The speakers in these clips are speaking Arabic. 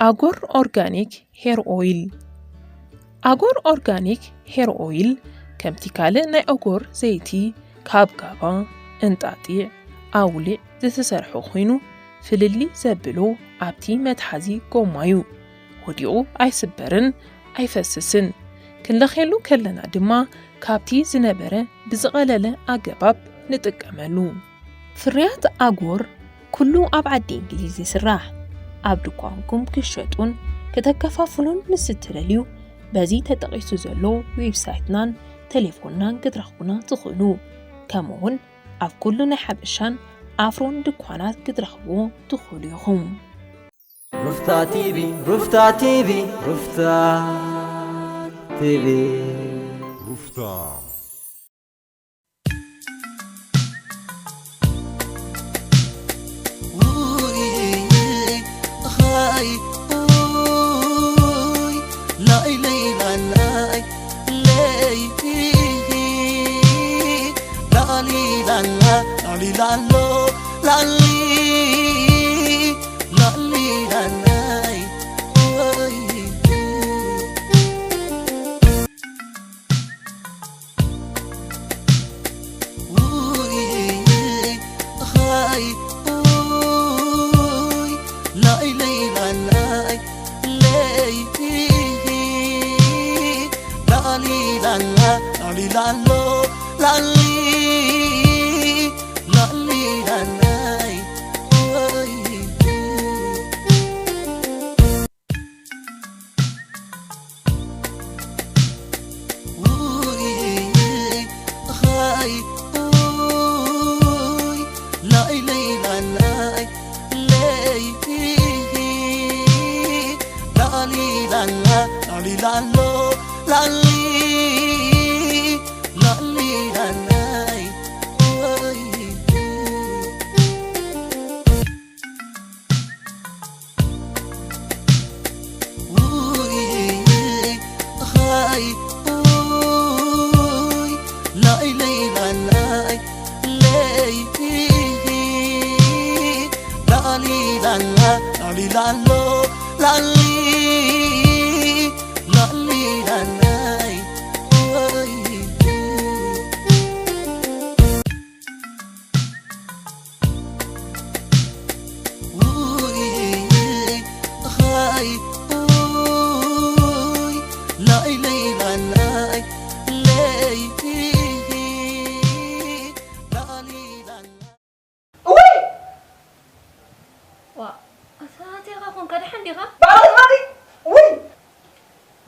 አጎር ኦርጋኒክ ሄር ኦይል አጎር ኦርጋኒክ ሄር ኦይል ከምቲ ካልእ ናይ አጎር ዘይቲ ካብ ጋባ እንጣጢዕ አውሊዕ ዝተሰርሐ ኮይኑ ፍልሊ ዘብሎ ኣብቲ መትሓዚ ጎማዩ ወዲኡ ኣይስበርን ኣይፈስስን ክንለኸሉ ከለና ድማ ካብቲ ዝነበረ ብዝቐለለ ኣገባብ ንጥቀመሉ ፍርያት አጎር ኩሉ ኣብ ዓዲ እንግሊዝ ይስራሕ ኣብ ድኳንኩም ክሸጡን ከተከፋፍሉን ንስትደልዩ በዚ ተጠቂሱ ዘሎ ዌብሳይትናን ቴሌፎንናን ክትረኽቡና ትኽእሉ ከምኡውን ኣብ ኩሉ ናይ ሓበሻን ኣፍሮን ድኳናት ክትረኽብዎ ትኽእሉ ኢኹም ሩፍታ ቲቪ ሩፍታ ቲቪ ሩፍታ ቲቪ ሩፍታ Lallo, lalli, lalli, lallai, oi. Oi, hai, oi, lai, lai, lallai, lei, lalli, lalla, lalli, lallo, lalli.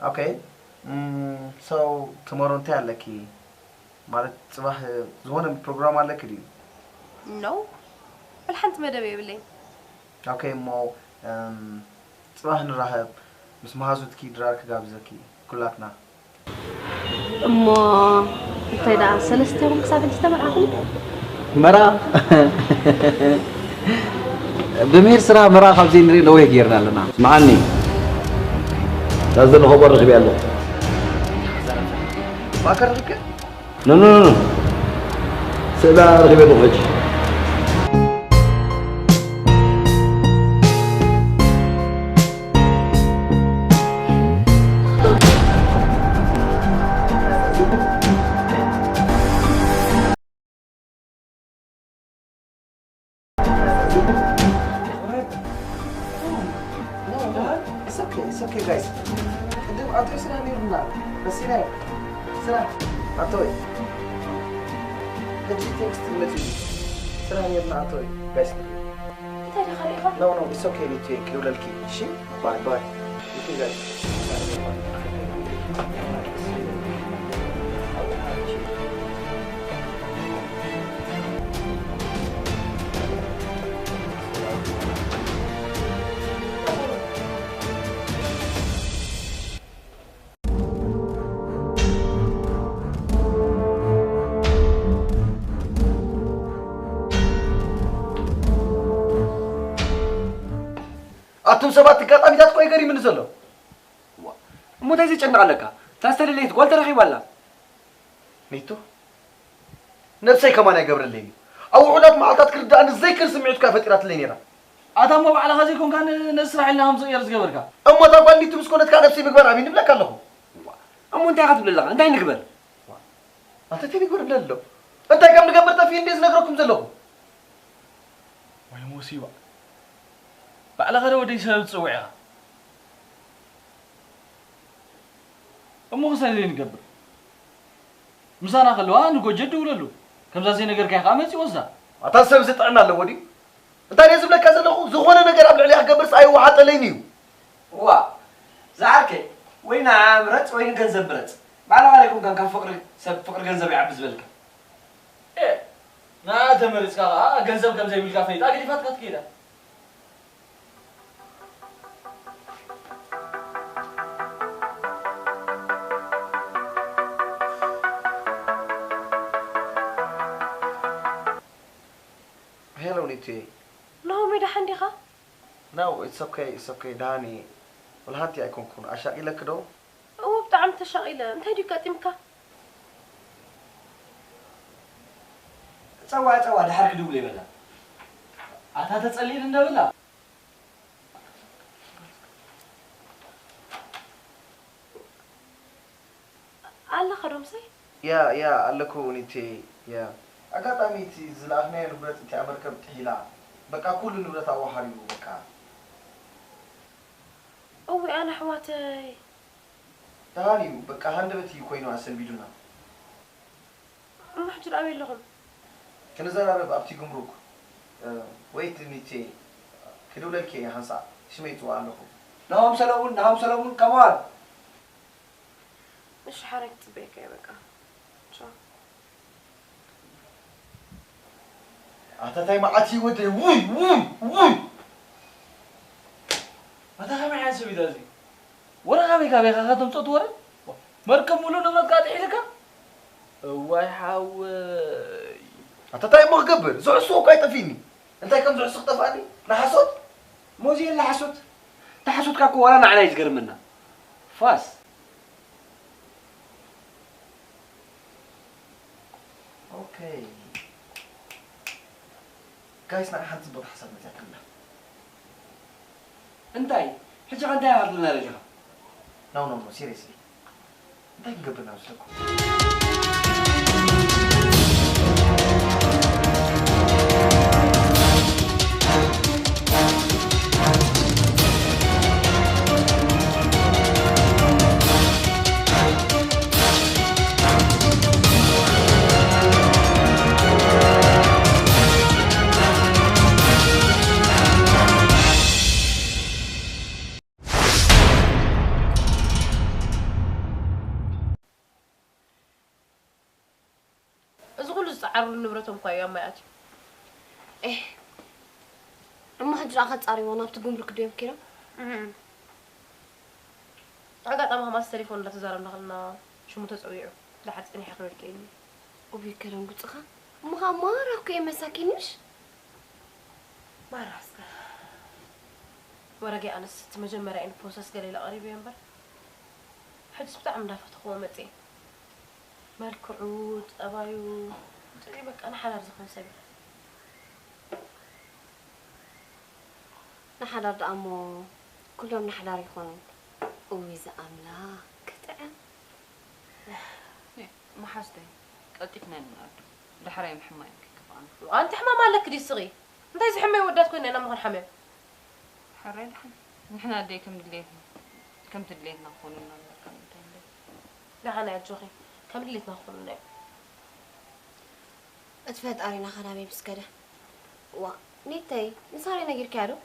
Okay. So tomorrow tell like ማለት ጽባህ ዝሆነ ፕሮግራም አለ ከዲ No. الحنت مدبي بلي. Okay ሞ ጽባህ ንራህብ ምስ ማሃዙት ኪ ድራክ ጋብዘኪ ኩላትና እሞ እንተዳ ሰለስተው ክሳብ እንተመርዓኹም መራ بمير سرا مرا خبزين ري لو هيك يرنا لنا اسمعني لازم خبر رغبي الله ما كررك نو نو نو سلا رغبي بوجه It's okay guys. Itu atau sila ni rumah. Sila. Sila. Atau. Jadi text message. Sila ni rumah atau guys. Kita dah kali No no it's okay ni take you lelki. Shi. Bye bye. Okay guys. አቱም ሰባት ጋጣሚታት ቆይ ገሪ ምን ዘሎ ሞታይ ዘጨንቃለካ ታስተለለይት ጓል ተረኺባላ ኒቱ ነፍሰይ ከማን ያገብርልኝ አው ዑላት ማዓልታት ክርዳን ዘይክር ስምዒት ካፈጢራት ለኔራ أتم على غزيكم كان نسرح لنا هم صغير زجبرك أما تقول لي تمسكونت كان نفسي مقبر عمين بلا كله أما أنت قاعد تقول أنت نقبر أنت تيجي تقول بلا له أنت كم نقبر تفين ديز نقرأكم زلهم وين مصيبة على غير ودي سبب تسويها أمو خسر لي نقبر مسانا خلوها نقول جد ولا له كم زين نقدر كي خامس يوزع أتصل زت عنا له ودي أنت لازم لك كذا له زخونة نقدر قبل عليها قبر ساي واحد لينيو هو زعرك وين عامرت وين جنزبرت عليكم كان فقر جنزب يعبز بالك إيه نا تمرس كذا جنزب كم زي بالكافيه تاكل فات كده Hello Niti. No, me da handi kha. No, it's okay, Dani. والله هاتي أكون أشاقي لك دو. هو بتعم تشاقيله، أنت هدي كاتمك. سوا ده حرك دوبلي بلا. أنت تسألين إنه ولا؟ الله خرم سي. يا لكو نتي يا. أقطع ميتي زلاخني نبرة أنت أمريكا بتحيلا. بقى كل نبرة أوحريو بقى. أوي أنا حواتي. تاني بقى هندبتي كوينو أسن بيدونا. ما حجر أمي لهم. كنا زرنا بأبتي جمرك. ويت نتي. كده ولا كي هنسا. شميتوا عنكم. نعم سلامون كمان. مش حركت بيك يا بقى. شو؟ أتاتاي ما أتي ودي وي. هذا كم عايز سوي ذا زي؟ ورا كابي خاتم صوت ورا؟ مركب مولو نبرة قاعد حيلك؟ واي حاوي. أتاتاي ما قبل. زع سوق أي تفيني. أنت كم زع سوق تفاني؟ نحسد؟ موزي اللي حسود. تحسود كاكو ولا نعنى يزقر منا. فاس. اوكي جايز نحن تظبط حسب ما تاكلنا انتي حجي عندها عرض لنا رجل نو سيريسلي انتي نقبلنا وسلكم عرض نبرتهم كويس ما يأتي. إيه. أما هجر أخذ صاري وانا بتقوم دويم كيرا. أقعد أمها ما التليفون لا تزارم دخلنا شو متسويه لحد إني حقول كيني. وبيكرم قلت أخا ما راح كي مساكينش. ما راح أسكت. ورقي أنا ست مجمرة إن بوسس قليل قريب ينبر. حدث بتعمل دافت خومتي. مالك عود أبايو. تقريبا أنا حلال زخم سبيل. نحلال دامو كلهم نحلال يخونون. وإذا أملاك تعم. ما حاسدي قلتيكنا نقعد دحري محمايك كفان أنت حمام مالك دي صغي أنت إذا حمي ودات كوين أنا مخن حمام حري دحن نحنا دي كم تدليتنا خوننا كم تدليت لا أنا يا جوخي كم دليتنا خوننا أتفاد أرينا خنامي بس كده نيتي نصاري نجير كارو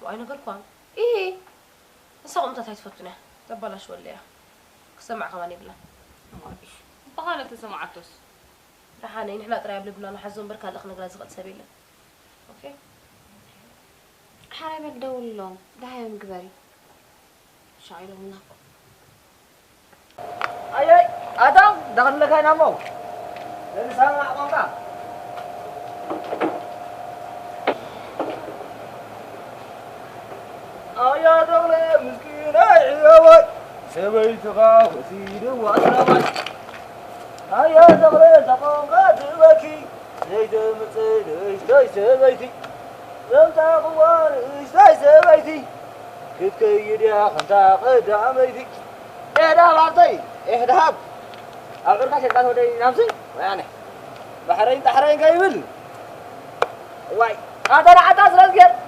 وأنا قرقان إيه بس قمت تفتنا تبلاش ولا سمع خواني بلا ما بيش بقالة سمعتوس رحاني نحن ترى بلبنان حزون بركة الأخ نقلاز قد سبيله أوكي حرامك دول لهم ده يوم كباري شايله منك أي أدم دخل لك هنا مو لأن سامع قمنا يا دولة مسكينة عيوي سبيتها وسيد وأسرمت يا دولة زقوقات بكي زيد مصيد اشتاي سبيتي رمتا قوار إستاي سبايتي كيف يا خمسة قداميتي إيه ده بعطي إيه ده هاب أقول كاشة كان ودي نفسي يعني بحرين كيبل واي هذا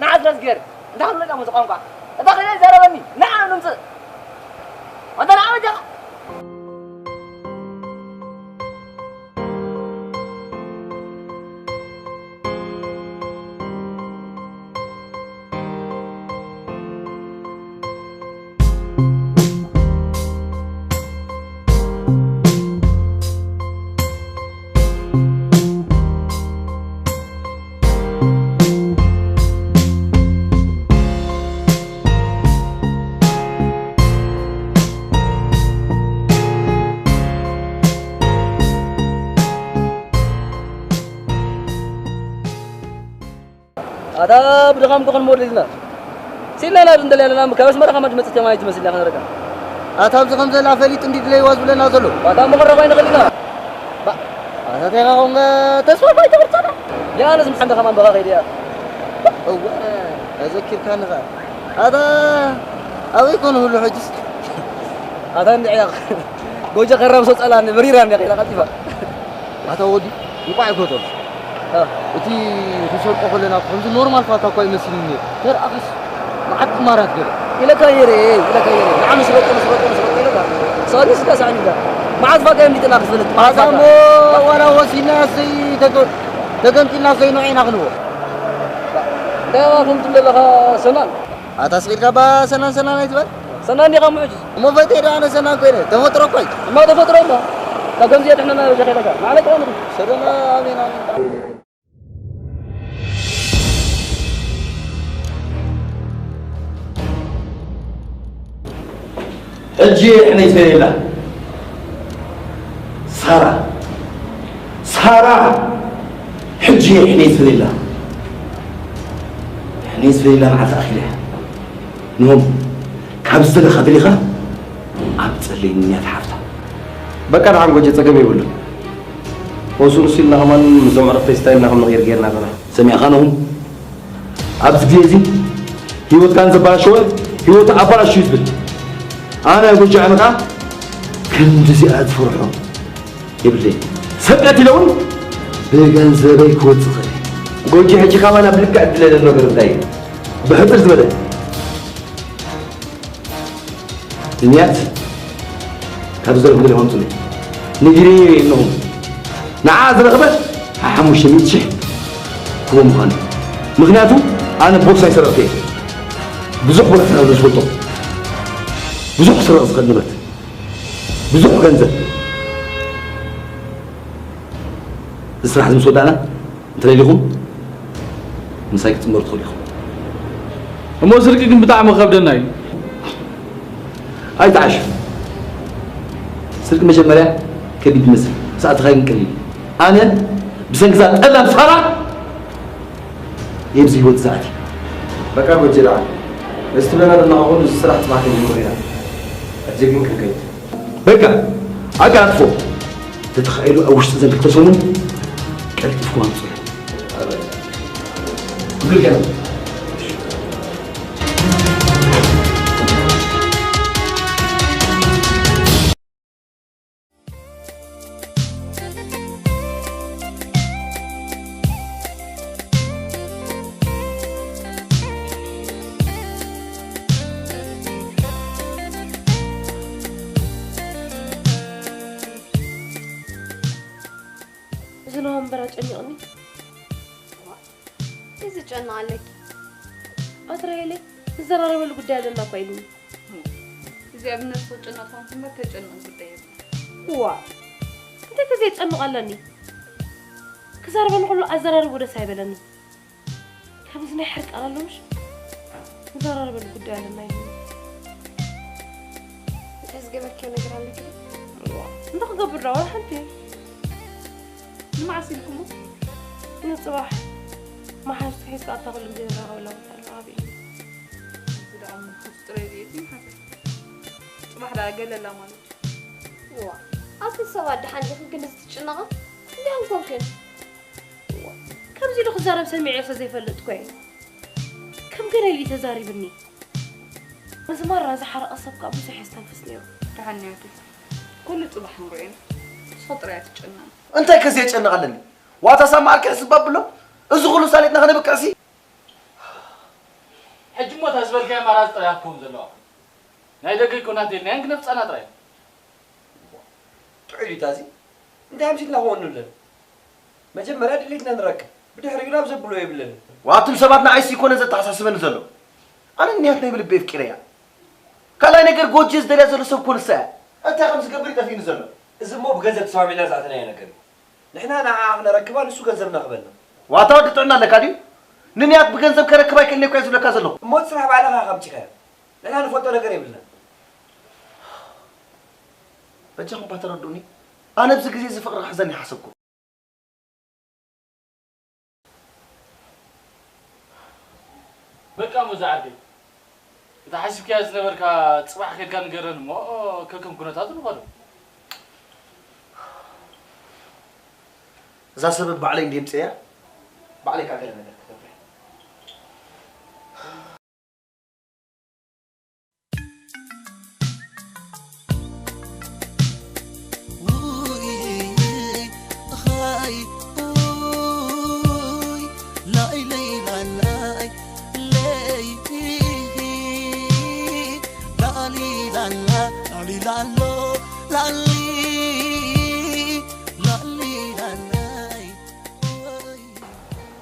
نعاس رزقير دخل لك مسقام قا دخل لي زربني نعم نمس وأنت نعم جا هذا بدغام دخل موريزنا سيلا لا بندل لنا مكاوس مرة خمس مسجد ما يجمع سيلا خنا رجع أتابع خمسة لا فليت عندي دلي واز بلنا نازلو هذا مقرب وين خلينا هذا تيغا هون تسوى باي تبرتنا يا أنا محمد خمان بغا غيري هو أذكر كان هذا أو يكون هو الحجز هذا عندي جوجا قرب صوت ألان بريران يا أخي لا قتيفة هذا ودي يقع يكوتو وتي تشوف قولنا خمسة نورمال فاتا كوي مسليني غير أخس معك مرات كده إلى كايري نعم سبت إلى كا صادق سكاس عني ده ما عاد فاكر إني تناقص فلت هذا مو ولا وسينا سي تقول الناس ينوعين أغنوا ده فهمت لها سنان هذا سير كبا سنان يتبع سنان يا معجز مو فتير أنا سنان كوينه تفترة كوي ما تفترة ما لكن زيادة إحنا ما جاي لك ما عليك أنا سرنا آمين حجي إحنا يسوي له سارة حجي إحنا يسوي له إحنا يسوي له مع أخيله نوم كابسل خدريخة أبتلي إني أتحفتها بكر عم وجه تقبي ولا وصول سيلنا كمان مزوم عرفت يستايمنا هم غير غيرنا بنا سمع خانهم أبتدي هيوت كان زبالة شوي هيوت أبارة شو يزبل أنا أقول جاي أنا كم جزء أدفرحه يبلي سبعتي لون بيجان زباي كوت صغير قول جاي حكي كمان أبلك أدلل النقر داي بحضر زبالة دنيات كابزر بدل هون توني نجري إنهم نعاز رغبة حمو شميت شح هو مغني مغنياته أنا بوكساي سرقتين بزوق ولا أنا بزوقه بزوق سرق صغير نبت بزوق كنزة تسرح زم سودانا أنت ليهم مسايك تمر تدخل لهم ما سرقك بتاع مخبرناي هاي تعش سرق مجمرة كبيت مصر ساعة غير كلي أنا بسنجزات أنا بصراحة يبزي هو ساعتي بكر وجرا استلنا لنا أقول السرعة معك الجمهورية أجيبين كنكيت بكر أقعد فوق تتخيلوا أوش تزن تكتشفون كلت فوق أنصر قل كلام زنهم برا ጨنقني إذا جن عليك أترى لي زرارة ولا قدام لنا قايلين إذا ابن الصوت جنة فهم ما تجنن قدام وا أنت كذي ጨنق علني كزار بنقول له أزرار ولا سايبلني كم زنا يحرق على لهمش زرارة ولا قدام لنا تسجبك كم نقدر عليك أنت قبل راوح أنت ما عسيلكم من الصباح ما حاسس حيس أطلع المدير ولا الرابع إذا عم خسرتي ما حاسس صباح لا قال لا مالك وا أكل سواد حنجك كنت تشنقه ليه ممكن كم زي خزارة بسمي عيسى زي فلت كوي كم قال لي تزاربني بس مرة زحر أصبك أبو سحي استنفس ليه تهنيتي كل صباح مرين خطرات تجنن انت كزي تشنقلني واتا سمعك اسباب له ازغلو سالتنا خنا بكاسي حج مو تاسبل كان مراز طريقكم زلوا ناي دقي كنا دينا انك نفس انا طريق تعيدي تازي انت همشينا هون نلن مجمرا دليتنا نركب بدحرينا بزبلو يبلن واتم سباتنا عايز يكون زت تحسسبن زلو انا نيتني بلبي فكريا كلا نجر جوجز دليا زلو سب كل ساعه انت خمس قبري تفين زلو اذا مو بغزت سامعنا زعتنا يا نكر نحنا انا ركبان سو غنزبنا قبلنا واتا ودطعنا لك ادي ننيات بغنزب كركباي كني كويس لك زلو مو تسرح بعلها خمتي كان نحنا نفوتو نجر يبلنا بجاكم بتردوني انا بس غزي زفقر حزني حسبكم بقى مزعدي اذا حسبك يا زنبركا صباح كيد كان نقرن مو كلكم كنتات نقولوا اذا سبب بعلي ندي مصيا بعلي كاكل ነገር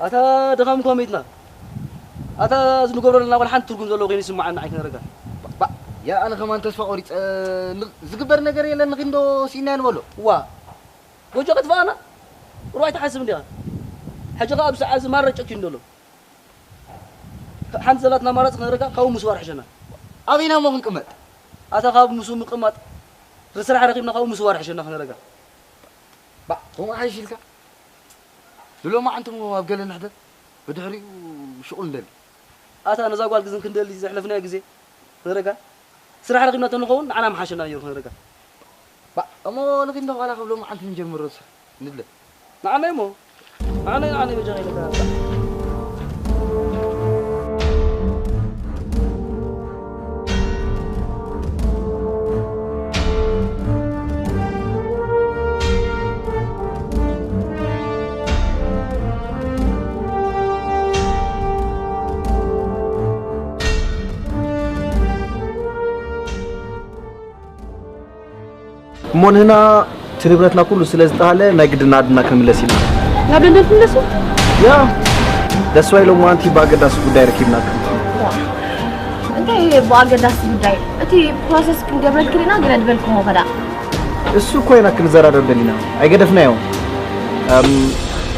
أتا دخام كوميتنا أتا زنقبر لنا ولا حنت تركم زلوا غير يسمعنا عيك نرجع يا أنا كمان تسمع قريت زقبر نجاري لأن غندو سينان ولو وا وجا قد فانا روح تحسب لي حاجة غاب ساعة مرة تشكين دولو حنت زلاتنا مرة نرجع قوم مسوار حشنا أبينا ما بنكمل أتا غاب مسوم قمات رسل حرقينا قوم مسوار حشنا نرجع هو ما حيشيلك لو ما أنتم أبقى لنا حدا بدحري وشغل دل أتا أنا زاقوال جزن كندل زحلفنا جزء نرجع سرح حرقينا تنقون أنا محشنا يروح نرجع أما لكن ده على قبل ما أنتم نجمع الرأس ندل نعم يمو أنا بجاي لك مون هنا تنبرتنا كله سلازتاله نايقدنا عدنا كملسي لا بدنا نفلسو يا that's why لو ما انتي باقداس ጉዳይ ركبنا انت باقداس ጉዳይ እቲ ፕሮሰስ ክንገብረል ክሪና ግረድ በልኩም ወከዳ እሱ ኮይና ክንዘራረብ ደሊና አይገደፍናዮ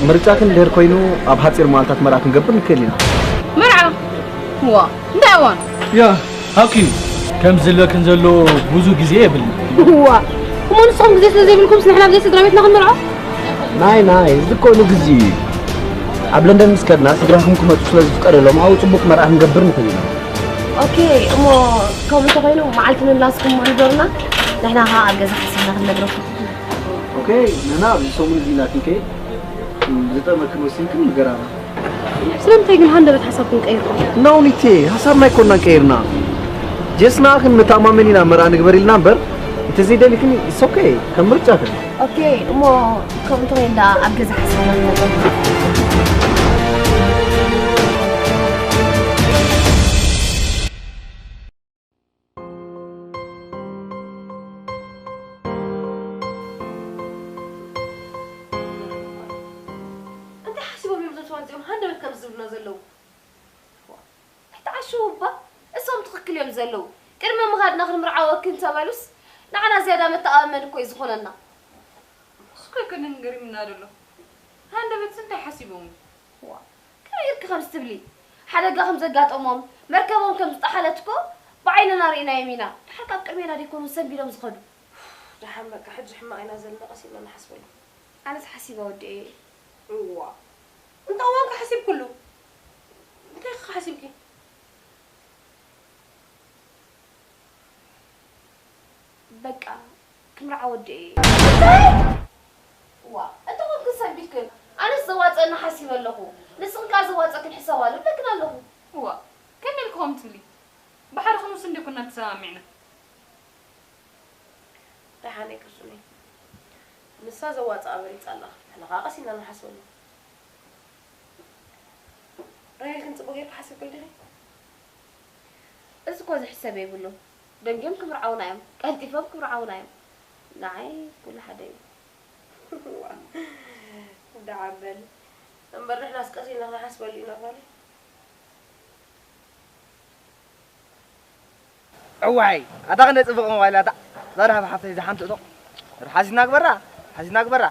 ምርጫ ክንደር ኮይኑ ኣብ ሓፂር ማልታት መራ ክንገብር ንክእሊና مرعى هو داوان يا هاكي كم زلكن زلو ብዙ ጊዜ يبل هو ومن صوم زي زي منكم سنحنا بزي سدراميتنا خنرعو ناي ዝኮኑ ግዚ ኣብ ለንደን ምስከድና ስድራኩም ክመፁ ስለዚ ፍቀደሎም ኣው ጽቡቅ መርዓ ክንገብር ንክእሊና اوكي امو كم تخيلو معلتنا لاسكم منظرنا نحنا ها اجازه حسنا خنبركم اوكي نانا بيسومون دينا كنكي زتمكن وسنكم نغرانا سلامتي قل هندبت حسابكم قيركم ناونيتي حسابنا يكوننا قيرنا جسنا كن متامامنينا مرا نغبريل نمبر انت زي دلكني اتس اوكي كمرجاك اوكي امو كم تخيلنا اجازه حسنا خنبركم زلو كرمه مغاد نخل مرعاو كنت بالوس نعنا زياده متامن كوي زخوننا سكو كن نغري من ادلو هاندا بيت انت حاسبهم وا كيرك خمس تبلي حدا خمس زقاطمهم مركبهم كم طحلتكو بعيننا رينا يمينا حقا قمينا ديكونوا سنبيلهم زخدو رحم بك حج حماينا زلنا قسيم ما نحسبه انا حاسبه ودي وا انت وانك حاسب كله انت حاسبك بقى كمرع ودي وا انت ممكن سبيك انا زواج انا حاسبه له نسقا زواجك الحساب له لكن له وا كم تبلي بحر خمس سندي كنا نتسامعنا رحاني كرسوني نسا زوات أمريت الله أنا قاقسين أنا حسوني رايح كنت بغير حسب كل شيء إذا كوز حسابي يقول له دنجم كبر عونايم قلت فهم كبر عونايم نعي كل حدا ده عبال نبرح ناس كثير نحن حسب اللي نقالي اوعي هذا كان يصفق موبايل هذا لا راه حفتي اذا حنت تو حاسيناك برا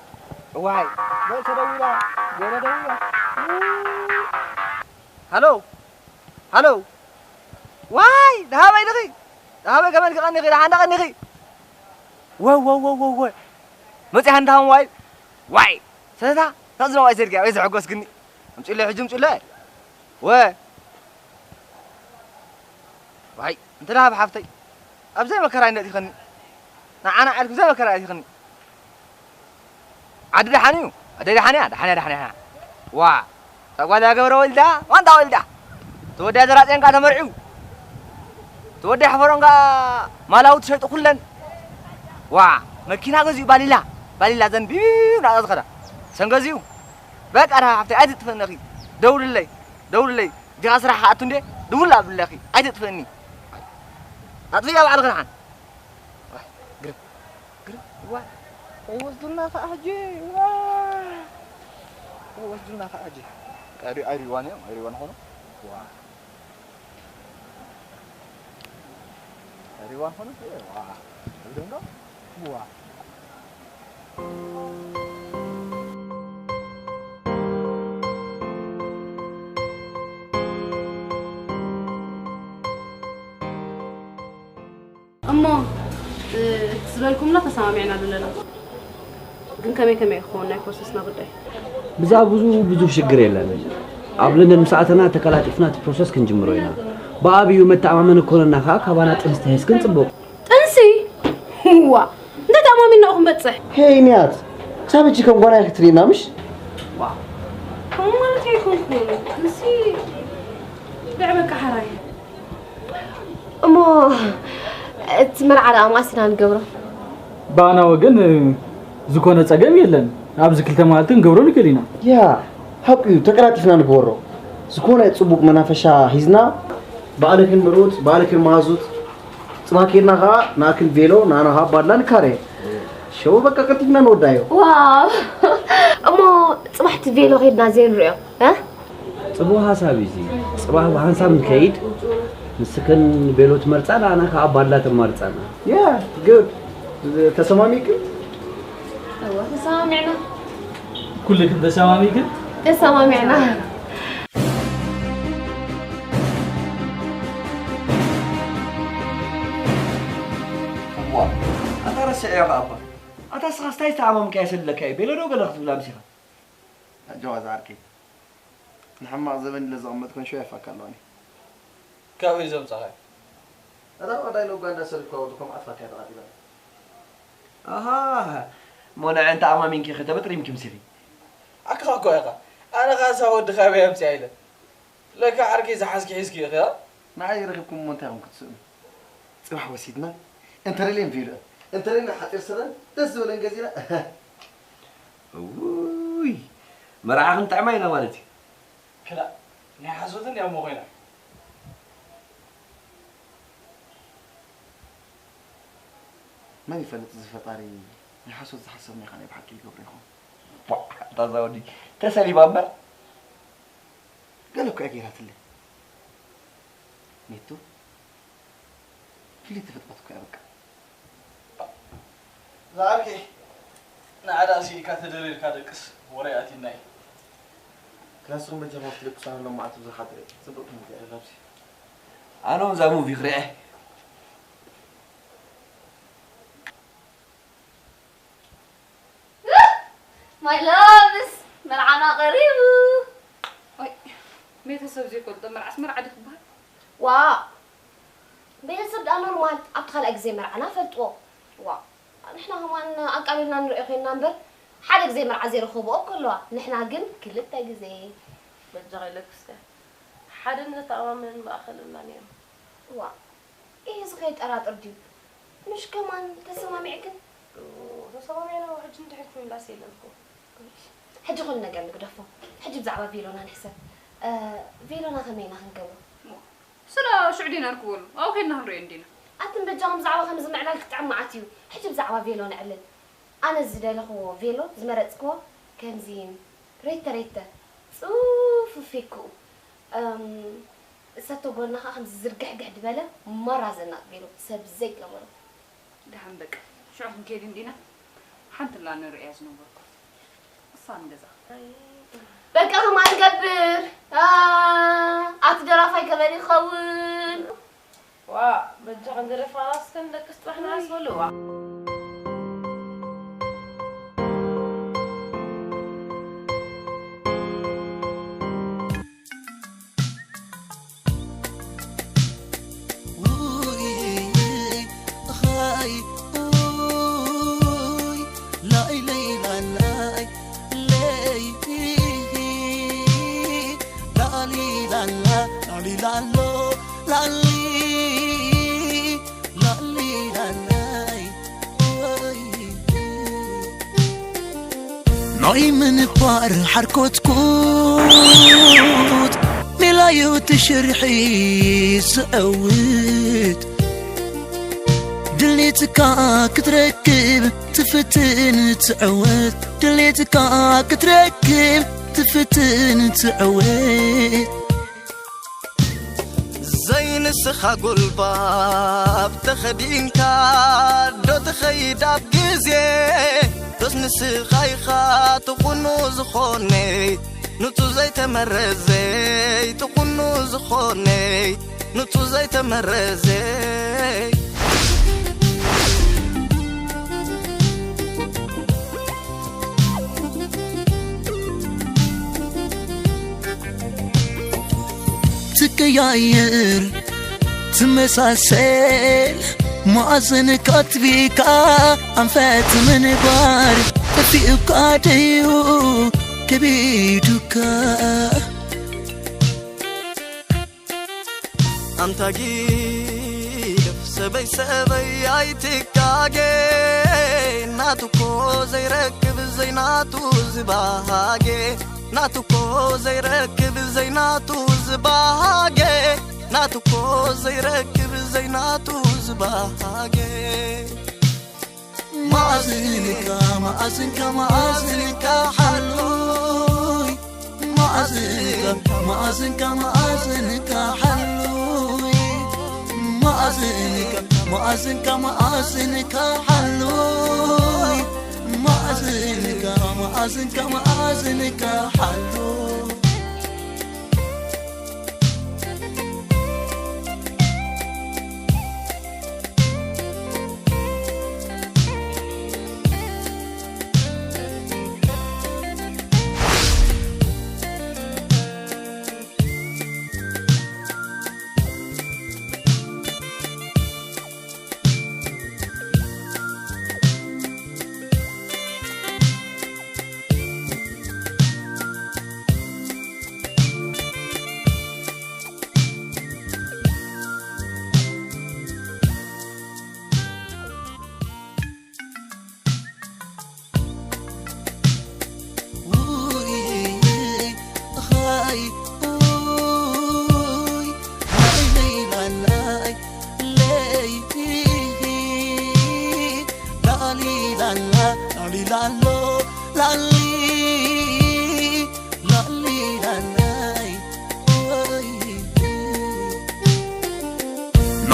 اوعي لا تدويلا ولا دويلا هلو واي ذهب يدخي ذهب كمان كان يخي عندك نخي واو متى عندهم واي سنتا تزرع واي سيرجع واي زعقوس كني مشي له حجم مشي واي انت ذهب حفتي ابزي ما كراي ندي خني انا عارف زي ما كراي خني عدد حنيو عدد حني وا تقول يا قبر ولدا وانت ولدا تودي دراتين قاعد مرعو تودي حفرون قا مالاو تشرط كلن وا مكينا غزيو باليلا زن بي ناقص خدا سنغزيو بك انا حفتي عايز تفنخي دور لي دي اسرح حاتو ندي دولا بالله عايز تفني أطفي على الغران. قرب. واه. وصلنا فأجي. واه. وصلنا فأجي. أري وان هنا. واه. أري وان هنا. واه. بدونك. واه. أما تسبلكم لا تسامعنا دلنا ግን ከመይ ይኾን ናይ ፕሮሰስና ጉዳይ ብዛ ብዙ ሽግር የለን ኣብለን መስዓተና ተከላጢፍና ፕሮሰስ ክንጅምሮ ኢና በአብዩ መተማመን ኮነና ካባና ጥንስ ተስክን ጽቦ ጥንሲ ዋ እንደ ተማሚና እኹም በጽሕ ሄይኒያት ሳበጂ ከም ጎና ይክትሪና ምሽ ዋ ማለት ይኮን ጥንሲ ደዕበካ ሓራይ እሞ مرعى أماسنا نقبره. بانا وجن زكونة تجمع يلن. أبز كل تمالتن قبرون كلينا. يا حقي تكرات فينا نقبره. زكونة تصبق منافشة هزنا. بالك المروت بالك المازوت. سماكينا غا ناكل فيلو نانا ها بدلان كاره. شو بقى كتبنا نودايو. واو. أما سمحت فيلو غير نازين ريو. ها؟ صبوها سابيزي. صباح وحنسام كيد. مسكن بيلوت مرصانا انا كابالات مرصانا يا جود تسماميك ايوه تسامعنا كلكم تسماميك تسامعنا واه انا رسع يا بابا انت سخستاي تعمم كيسلك اي بيلو دو غلخت بلا مسيخه جواز عركي نحمق زبن لزغمتكم شويه فكروني كاوي زم صحيح هذا هو دايلوج عند سلكوا ودكم أطفال كذا غادي أها مونا أنت عمام منك خدمت ريم كم سيري أكره كويقة أنا خاص أود خابي أمس عيلة لك عركي زحاسك حسكي يا أخي ما عايز رغبكم منتهى كتسون صباح وسيدنا أنت ريلين فيلا أنت ريلين حتى رسالة تزولن جزيرة ووي مرعاهم تعمينا مالتي كلا نحسوتن يا موغينا ما يفلت زفطاري يحسوا تحسبني خليني بحكي لكم بريخو تزودي تسالي بامبر قالوا كاكي هات لي نيتو كلي تفتبطك يا بك زعلكي نعداسي كاتدرير كادكس ورياتي ناي كلاسروم بجمع في لك صار لما عتب زحات صدقت مدي غابسي انا زامو في خريعه My loves مرعانا قريب. بيتسب زي كل مرعى اسمر عادي خبار. وا. بيتسب ده نورمال أدخل أجزي مرعانا فلتوا. وا. نحن همان أقابلنا نرأي نمبر. حد أجزي مرعى زي رخوبه كله. نحن عجن كل التجزي. بتجعل لك سته. حدا نتأمن بأخلنا نيم وا إيه زغيت أراد أرديو مش كمان تسمع معك تسمع معنا واحد جنت حكي من لا سيلنكو حجي قلنا قال لك دفو حجي بزعبة فيلونا نحسب فيلونا خمينا هنقبل سلا شعدينا نقول أو كنا هنريندينا أتم بجام زعبة خمس معنا لك تعمعتيو حجي بزعبة فيلونا علل أنا الزدالة هو فيلو زمرتكو كان زين ريتا صوف فيكو ساتو قلنا خمس زرقح قاعد باله مرة زنا فيلو سب زيت لمرة ده عندك شو عم كيدين دينا حنت الله نرئيس نوبك صان جزا بقى ما نقبر أتدرى فاي كمان يخون وا بجا عندنا فراس كان لك استرحنا أسولوا ناي من بار حركوت كوت ملايو تشرحي سأوت دليتكا كتركب تفتن تعود دليتكا كتركب تفتن تعود زين السخا قلباب تخدينكا دو تخيداب جزيه تسنسي خايخا تقنو زخوني نتو زي تمرزي تقنو زخوني نتو زي تمرزي تكياير تمساسل مأذن كاتبيكا أنفات من بار في قاديو كبيدوكا أمتاجي سبي سبي عيتكاجي ناتوكو زي ركب زي ناتو زباهاجي ناتوكو زي ركب زي ناتو زباهاجي ناتوكو زي ركب زي ناتو زباهاجي مأذنك مأذنك مأذنك حلوي مأذنك مأذنك مأذنك حلوي مأذنك مأذنك مأذنك حلوي مأذنك مأذنك مأذنك حلوي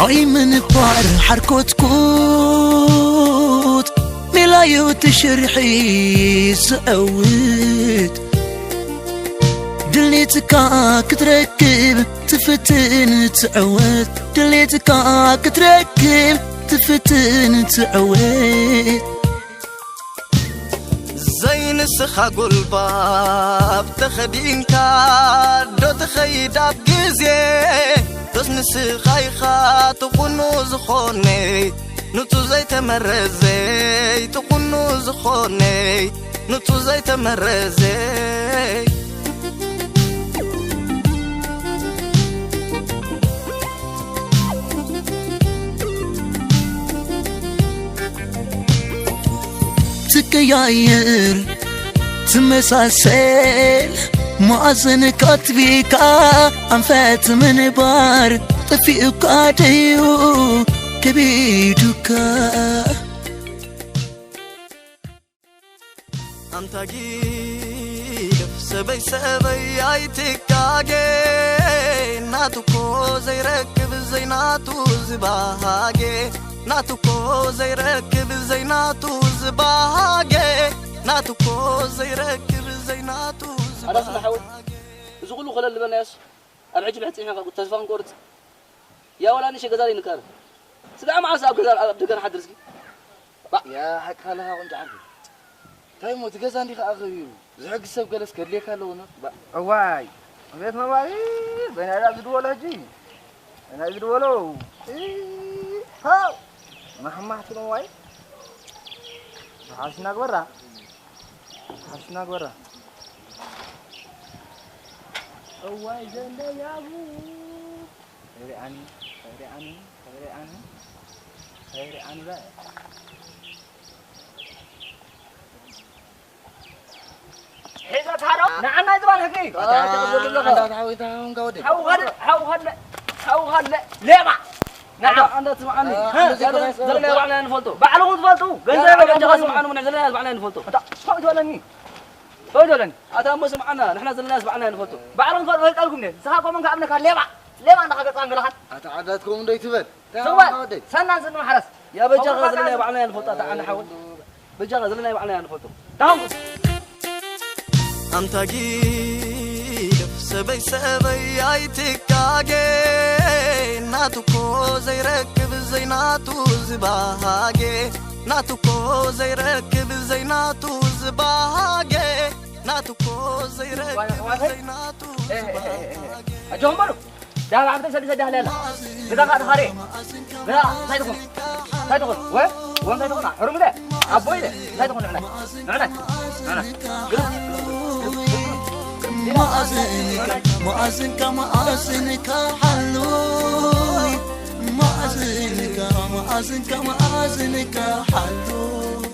ناي من بار حركوت كوت ملايو تشرحي سأوت دليتكا كتركب تفتن تعود دليتكا كتركب تفتن تعود زين السخا قلباب تخدينكا دو تخيداب جزيه تسنسي خايخا تقنو زخوني نتو زي تمرزي تقنو زخوني نتو زي تمرزي تقياير تمساسل مؤذن كاتبيك أنفات من بار طفيك عديو كبيدك أنت جيف سبي سبي عيتك عاجي ناتوكو زي ركب زي ناتو زباهاجي ناتوكو زي ركب زي ناتو زباهاجي ناتوكو زي ركب زي ناتو أنا سمحوا زغلوا خلال البناس أبعد بحث إحنا قلت تفهم قرط يا ولا نشي قدري نكار سدع مع ساب كذا أبدي كان حد رزقي يا حق خلها وانت عارف طيب مو تجهز عندي أخوي زحق السب جلس كليك هلونا واي بيت ما واي بين أنا أبدي ولا جي أنا أبدي ولا ها ما حمحت ما واي حاسنا برا حاسنا برا واي جندا يا أبو خير عني خير عني خير عني خير عني لا حيزة تهرب نعم نايدبان هكي حاو هلا ليبع نعم أنت تسمعني زلنا بعنا نفلتو بعلو تفلتو قنزة جالس معنا ونحزلنا بعنا نفلتو فوت ولا ني فوت ولا ني هذا مو سمعنا نحن زلنا بعنا نفلتو بعلو تفلتو قالكم ني سحاكم من كابنك ليبع ليبع أنا خبرت عنك لحد عاداتكم ده يتبل سوا سنة سنة حرس يا بجا زلنا بعنا نفلتو تعال نحاول بجا زلنا بعنا نفلتو تمام أنت جيف سبي سبي عيتك عاجي ناتوكو زي ركب زي ناتو زباهاجي ناتوكو زي ركب زي ناتو زباهاجي ناتوكو زي ركب زي ناتو زباهاجي أجوهم برو ده عبد سدي سدي هلا كذا قاعد خاري لا سايدكم سايدكم وين سايدكم حرم ده أبوي ده سايدكم نعنا مأذنك مأذنك حلوي مأذنك حلوي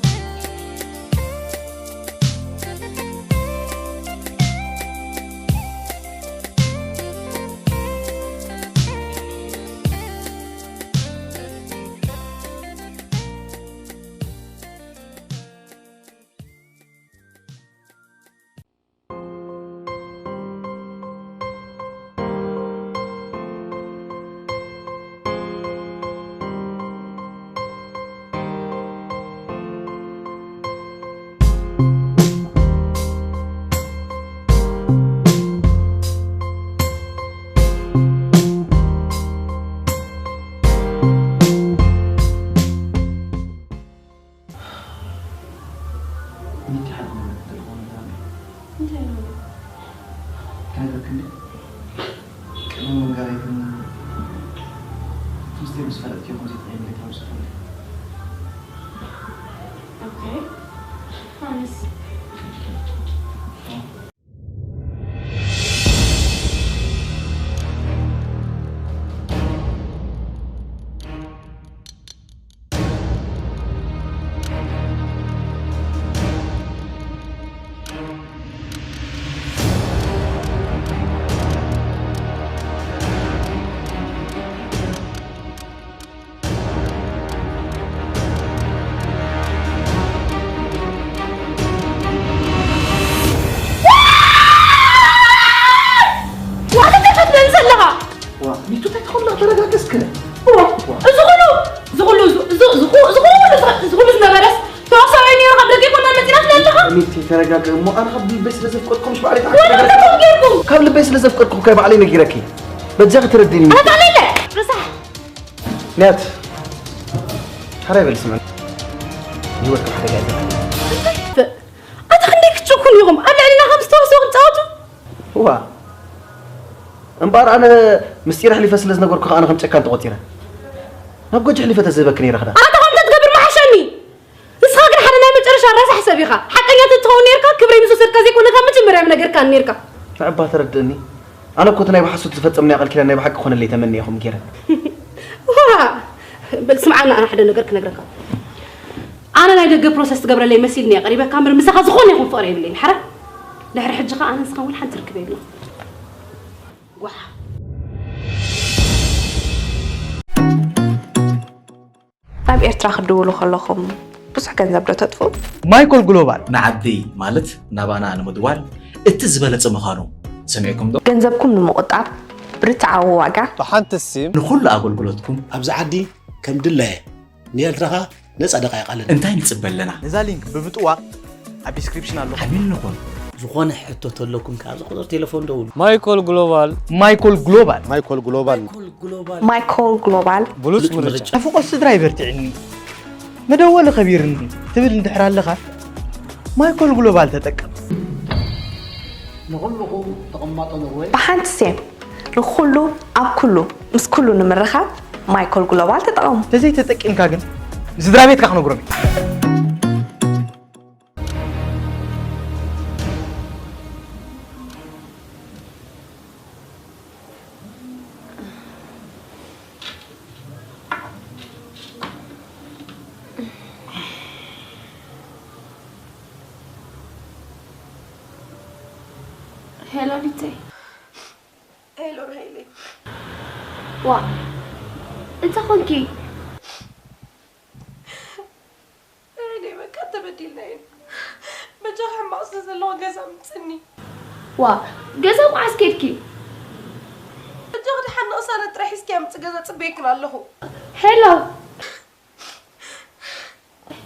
ترجع مو أنا خبي بس لازم فقدكم مش بعرف قبل بس لازم فقدكم كيف علينا جيركي بتزغ ترديني أنا تعليلة رصح نات حرام اسمع يوك حدا قاعد أتخليك تشوفون يوم أنا علينا 5 توسو تعاطوا هو امبار أنا مستيرح لي فسلز نقولك أنا 5 كان تقطينا نبقى لي فتى زبكني رخدا أنا هم تقبل ما حشني نسخاك حنا نايم ترشا راس حسابيها حتى يا تتهون نيركا كبري مسو سركا زي كنا كم تمرع من غير كان نيركا تعبها تردني أنا كنت نايم حسوت تفتمني أقل كلا نايم حق خون اللي تمني ياهم كيرا واه بل سمعنا أنا حدا نقرك نقرك أنا لا يدق بروسس تقبل لي مسيلني قريبة كامل مسخة زخون يكون فقري بالليل حرة لحر حجقة أنا سخون حن تركبي له وح طيب إرترا خدولو خلوكم بصح كان زبدة تطفو مايكل جلوبال نعدي مالت نابانا أنا مدوال اتزبلت مخانو سمعكم دو جنزبكم المقطع برتعة وواقع بحانت السيم نقول أقول قلتكم أبز عدي كم دلها نيرترها نسعى دقائق على انتهي نتصبل لنا نزال لينك بمتقوى الديسكريبشن الله حبيل نقول زخون حتى لكم كذا خذ تليفون دول مايكل جلوبال مايكل جلوبال مايكل جلوبال مايكل جلوبال بلوس مرجع أفوق السدرايفر تعني مدول خبيرني تبي ندحر اللغة مايكل جلوبال تتك نقول تقمطوا نقول بحانت السيم نخلو أب كله مس كله نمرخة مايكل جلوبال تتقوم تزي تتك إن كاجن زدرابيت كأنه قرمي هلو ليتي هلو هيلي وا انت خونكي أنا ما كتبت لين بجاح معصص اللي هو جزم تسني وا جزم عسكركي بجاح دي حنا صارت راح يسكي عم تجزا تبيكنا له هلو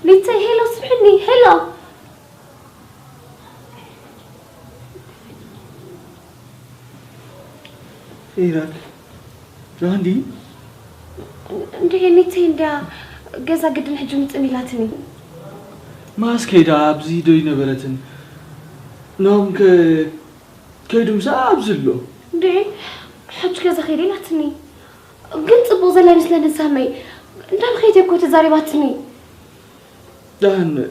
ليتي هلو سمعني هلو إيراك راندي ندي نيتي ندا جزا قد نحجم تميلاتني ما سكيدا أبزي دوي نبرتن نوم كيدم سأبزلو ندي حج جزا خيري لاتني قلت أبو زلا مثل نسامي ندم خيتي بكو تزارباتني دهن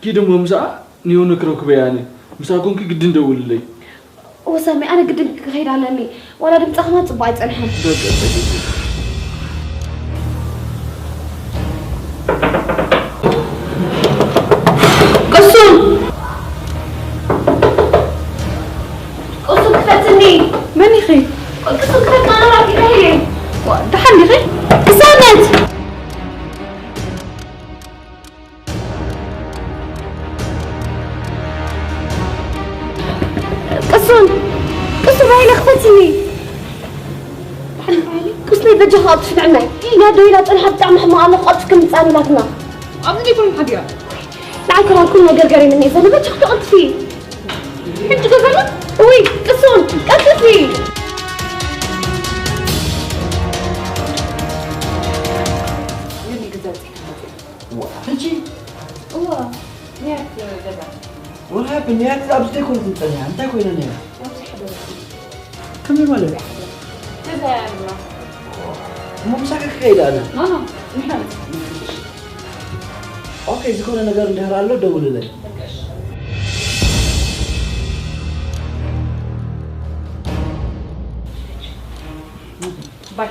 كيدم ومسا نيونو كروك بياني مسا كونكي قد ندول لي وسامي أنا قد خير على ولا دمت أخمات بعد أنحن قصون كفتني ماني خي قصون كفت أنا راكي هي دحني خي كسانت قصون هاي لخفتني قصني بجهات في عنا يا دويلة تنحب تعمل حمام قط كم تسألي لكنا أبني كل حاجة لعكرا كلنا قرقري مني إذا ما بجهت قط فيه حنت قصنا وي قصون قط فيه يلي قدرتي هنجي هو نيات جبع وهاب نيات أبزي كل تنتهي أنت كوين نيات كم يمالك جزا يا الله مو مساك خير أنا نحن أوكي إذا كنا نقدر ندهر له دول لي باي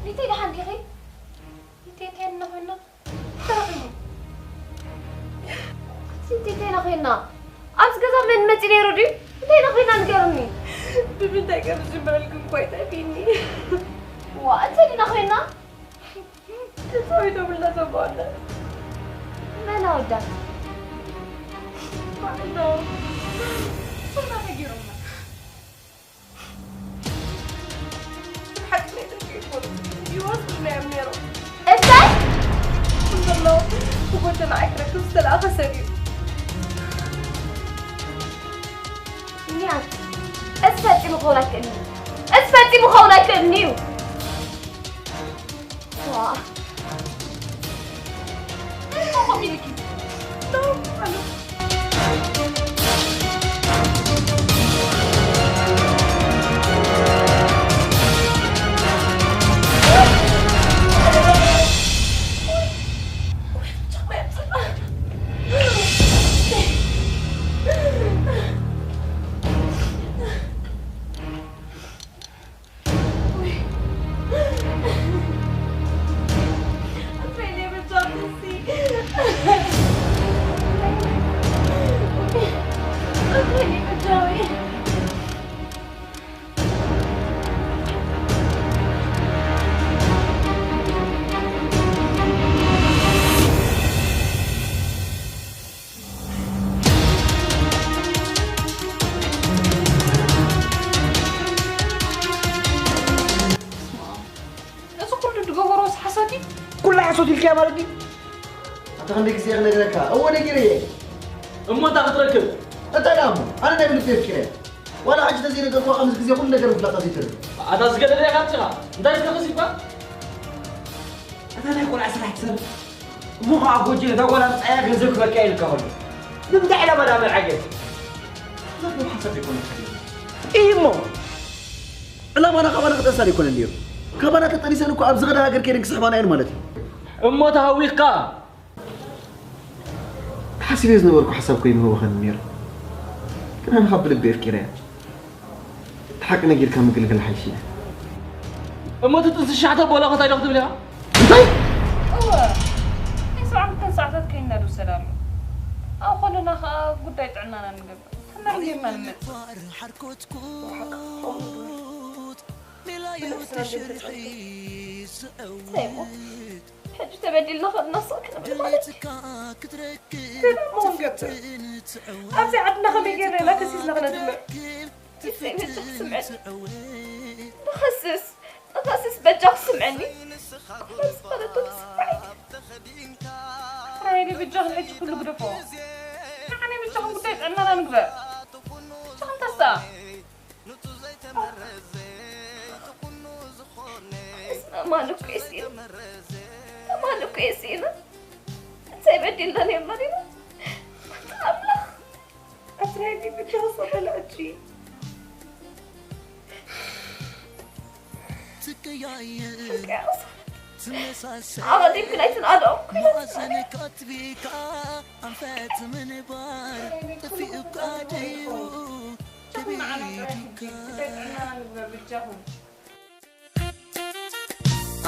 ليتي لحن كيخي ليتي تين هنا تراخينا سنتي تين أخينا أمس قصة من متني رودي تين أخينا نقرني ببنتك أبز جمالكم كويسة فيني وأنت تين أخينا تسوي دبل زبالة ما أنا ودك ما صرنا نجيرنا حكمي تكيفون يوصلنا يا أميرو أنت الحمد لله وكنت معك ركبت الأخ سريع نيات أثبتي مخونك إني واه ما ملكي لا أنا أخليني بجاوي كل حسوتي الكلام مالتي انت خليك زي غيرك هو نجري اما انت تركب انت نام انا نبي نفكر كده وانا عجز زي نقول فوق خمس جزء كل نجر في لقطه ترى انا سجل لي كاتشا انت تخسي با انا اقول عسل احسن مو اقول ده ولا صايا غزك بكاين كهول نبدا على مدام العقل ما حسب يكون ايمو لا ما انا قبل اقتصر يكون اليوم كبانا تطريسن اكو ابز غدا هاجر كيرك صحبان عين مالتي امو تهويقا حسيت زنوركو حسابكم يمو خنمير كنا نخبل بيفكيرين تحقنا غير كم قلقل حيشي امو تتشعت بولا قطاي لقد بلها هو يسمع كان ساعات كاين دو سلام او خلنا قداي طعنانا نقب كنا غيرنا نمت سيمو حج تبدل نصك مو نقطع أبزي عدنا خمي غير لا كسيس لغنا دمع نخسس بجاق سمعني خلاص خلطو تسمعي هاي بجاق الحج كله قدفو يعني بجاق قداي طعنانا نقب بجاق انتسا مالك كويسين مالك كويسين سيبدل لنا يا مريم أبلغ أتريني بجاصة بلاتي عادي يمكن أيتن أدعو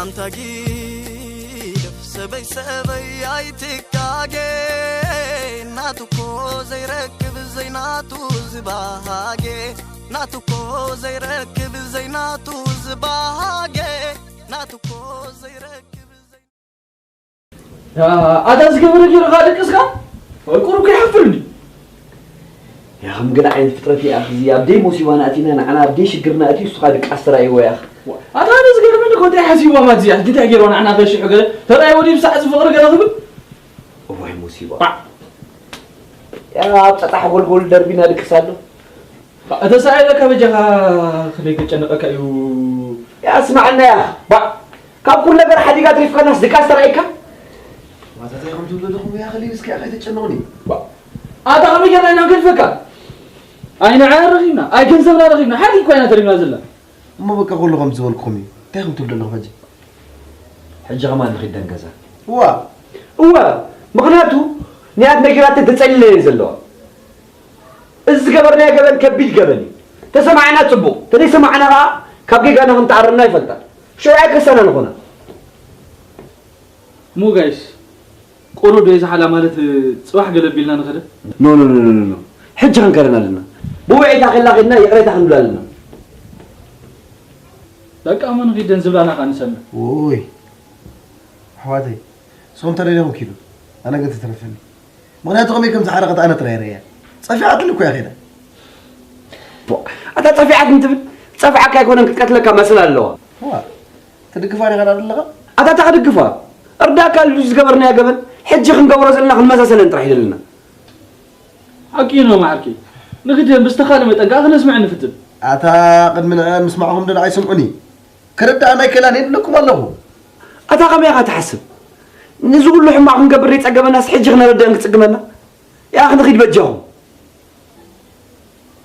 أمتاجي سبي سبي عيتكاجي ناتوكو زي ركب زي ناتو زباهاجي ناتوكو زي ركب زي ناتو زباهاجي ناتوكو زي ركب زي يا أداز قبل كي رغادك إسكا الكورو كيحفرني يا أخي قلع عين فترتي يا أخي أبدي موسيوانا أتينا أنا أبدي شقرنا أتي سخادك أسرع يا أخي أداز قبل منك ودي حسيبه ما تزيح دي تأجرون أنا غير شيء حقله ترى ودي بساعة فقر قال أخذ والله مصيبة يا بتطح قول دربينا ديك سالو أتساعدك بجها خليك تجنقك أيو يا اسمعنا يا با كم كل نجار حديقة تريف كناس دكاس ترايكا ما تتايقم تقول لهم يا خلي بس كي أخي تجنوني با هذا غبي جانا نقول فكا أين عارفينا أي كن زمنا رغينا حدي كوينا ترينا زلا ما بقى أقول لهم زول كومي تايقم تقول لهم فجأة حجة غمان نخيد دنجزا هو مغناتو نيات نجارات تتسأل زلوا إز قبرنا قبل كبيل قبلي تسمعنا تبو تدي سمعنا كبقي كنا هم تعرفنا يفلتا شو عيك السنة نقولنا مو جايش قولوا ده إذا حلا مالت صباح قلب بيلنا نخده نو حج هنكرنا لنا بوعي داخل لغنا يقرأ داخل لنا لك أمان غير دنزل أنا خان سمع ووي حوادي صوم ترى لهم كيلو أنا قلت ترفني ما نتوقع ميكم زحرقت أنا ترى ريا صفيعة لكم يا أخي أنت صفيعة أنت صفيعة كيكون أنك قتلك مثلا الله هو تدقفاني غير اللغة أنت تدقفا أرداك اللي قبرنا يا قبل حج خن قبر زلنا خن مسا أنت راح لنا حكينا معك نقدر بستخدم التنقاخ نسمع نفتن أعتقد من الآن مسمعهم دون عيسمعني كرد أنا كلاني لكم الله أتاقم يا أخي تحسب نزول لهم معهم قبر يتعقب الناس حج خن رد أنك تقمنا يا أخي نخيد بجاهم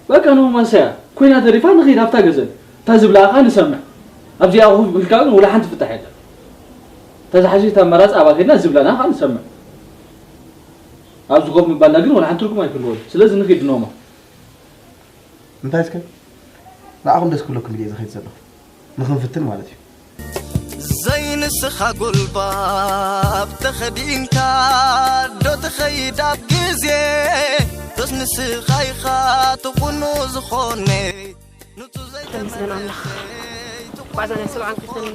وكانوا ما ساعة كوين هذا ريفان نخيد هفتا قزل تهزب لأخا نسمع أبزي أخوه بالكاغن ولا حنت فتح يده تزحجي تمرات أباكينا زب لنا خا نسمع أبزو قوم ببالناقن ولا حنت ركم يكون قول سلازم نخيد نوما انت عايزكن؟ لا أخم داس كلكم اللي إذا خيد زلو نخن فتن مالتي زين نسخة قلباب تخدينكا دو تخيداب جزي تس نسخة يخات ونوز خوني تمسنا الله بعد أن يسمع كتن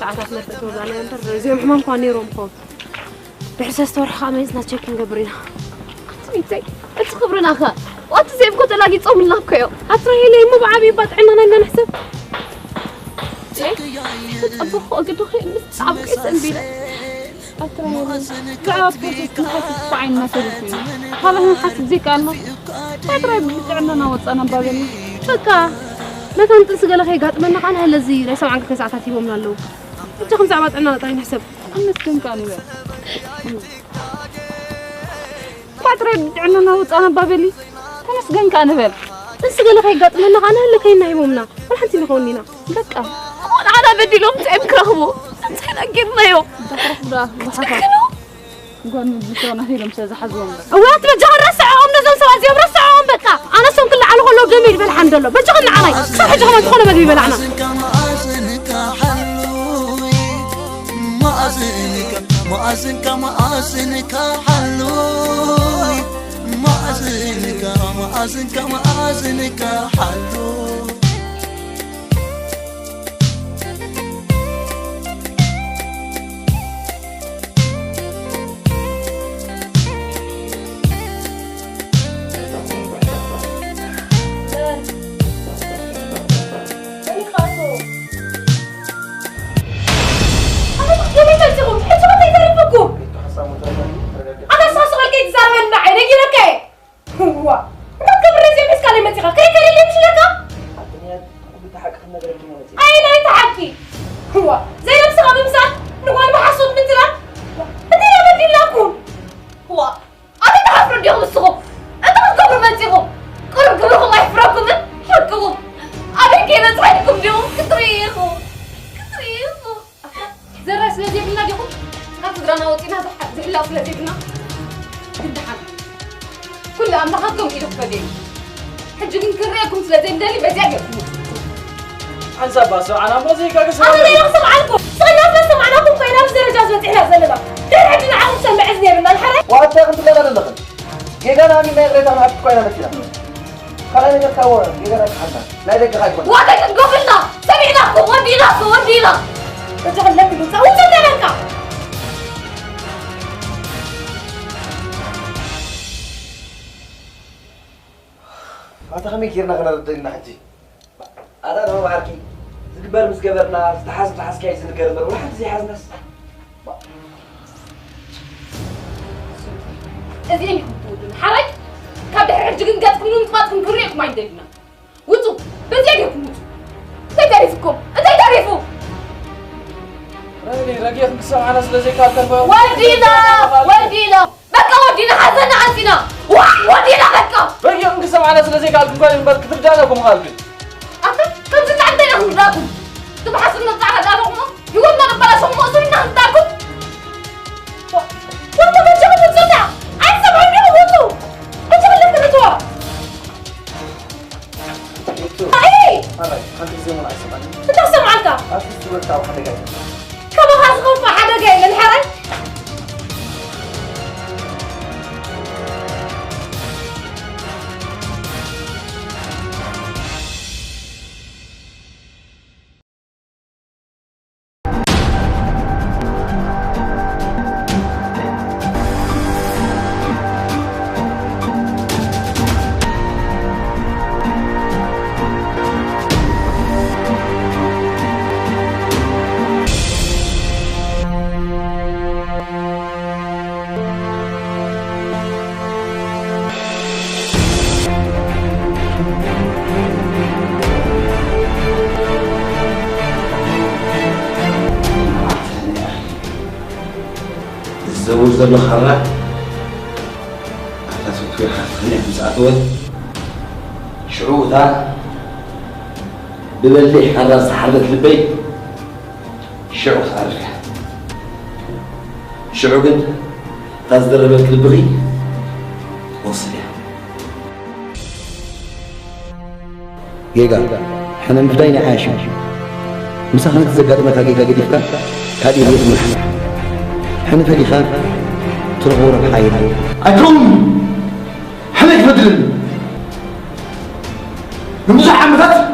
ساعات مرتبط وزعلان ترى زي محمد قاني روم خون بحساس تروح خامس ناتشيكين قبرنا سميتي أتخبرنا خا وأتزيف كنت لاقي تصوم الله بكيو أترى لي مو بعبي بطعنا نحسب أبوخ أقدر خير مستعب كيسن بيلا أترى تعب كيسن نحسب بعين نفسي هلا نحسب زي كأنه أترى بيطعنا وصلنا بابنا فكا ما كنت تسقى خي قاط منك أنا هلا زي ليس عنك في ساعات تيبهم من اللو أنت 5 ساعات عنا طاي نحسب أنا سكن كانوا أترى عنا وصلنا بابلي أنا سكن كانوا بل تسقى خي قاط منك أنا هلا كينا يبهمنا ولا حنتي نخونينا لك أنا بدي لهم تعب كرهبو أنتنا قلنا يوم سكنوا قولنا بيسونا هي لمسة زحزون أولاد رجعوا رسعهم نزل سوازيهم رسعهم بقى أنا سون كل على خلو جميل بالحمد لله بشغلنا علي صح جهما تدخلوا مدري بلعنا مأذنك حلوي مأذنك حلوي كيرنا غنا ردنا حجي هذا ما بعرفي زقبر مسقبرنا تحس كايز نكرمر واحد زي حزنس أزين يحطون حرج كابد حرجكم قاتكم نطماتكم كريكم ما عندنا وانتم بزيادكم لا تعرفكم انت تعرفوا رجيت مسام على سلازي كاتب ودينا بكا ودينا حزنا عزنا ودينا بكا رجيت مسام على سلازي كاتب قال برك ترجعلكم غالبي انت كنت عندنا خداكم تبحثوا نطلع دارهم يقولنا نبلا سمو سوينا نتاكم وانت بتجيبوا بتصدع عايز سبعين يوم انت اللي تبتوا ايه خلي زي ما عايز انت سمعك الصورة تاع حدا جاي كما هتخوف حدا جاي للحرج الزوج ده خرع على سوتوي حاطين مساعدوه شعوذا ببلي حراس حرة البيت شعوذ عارفه شعوذ تصدر بك البغي وصلها جيجا احنا بدينا عايشين مسخنة تزقاد ما كاجي كاجي دفكا كادي بيت مرحب حنا فليخا ترغور بحايل أكون حنا يفدلن نمزح عمتات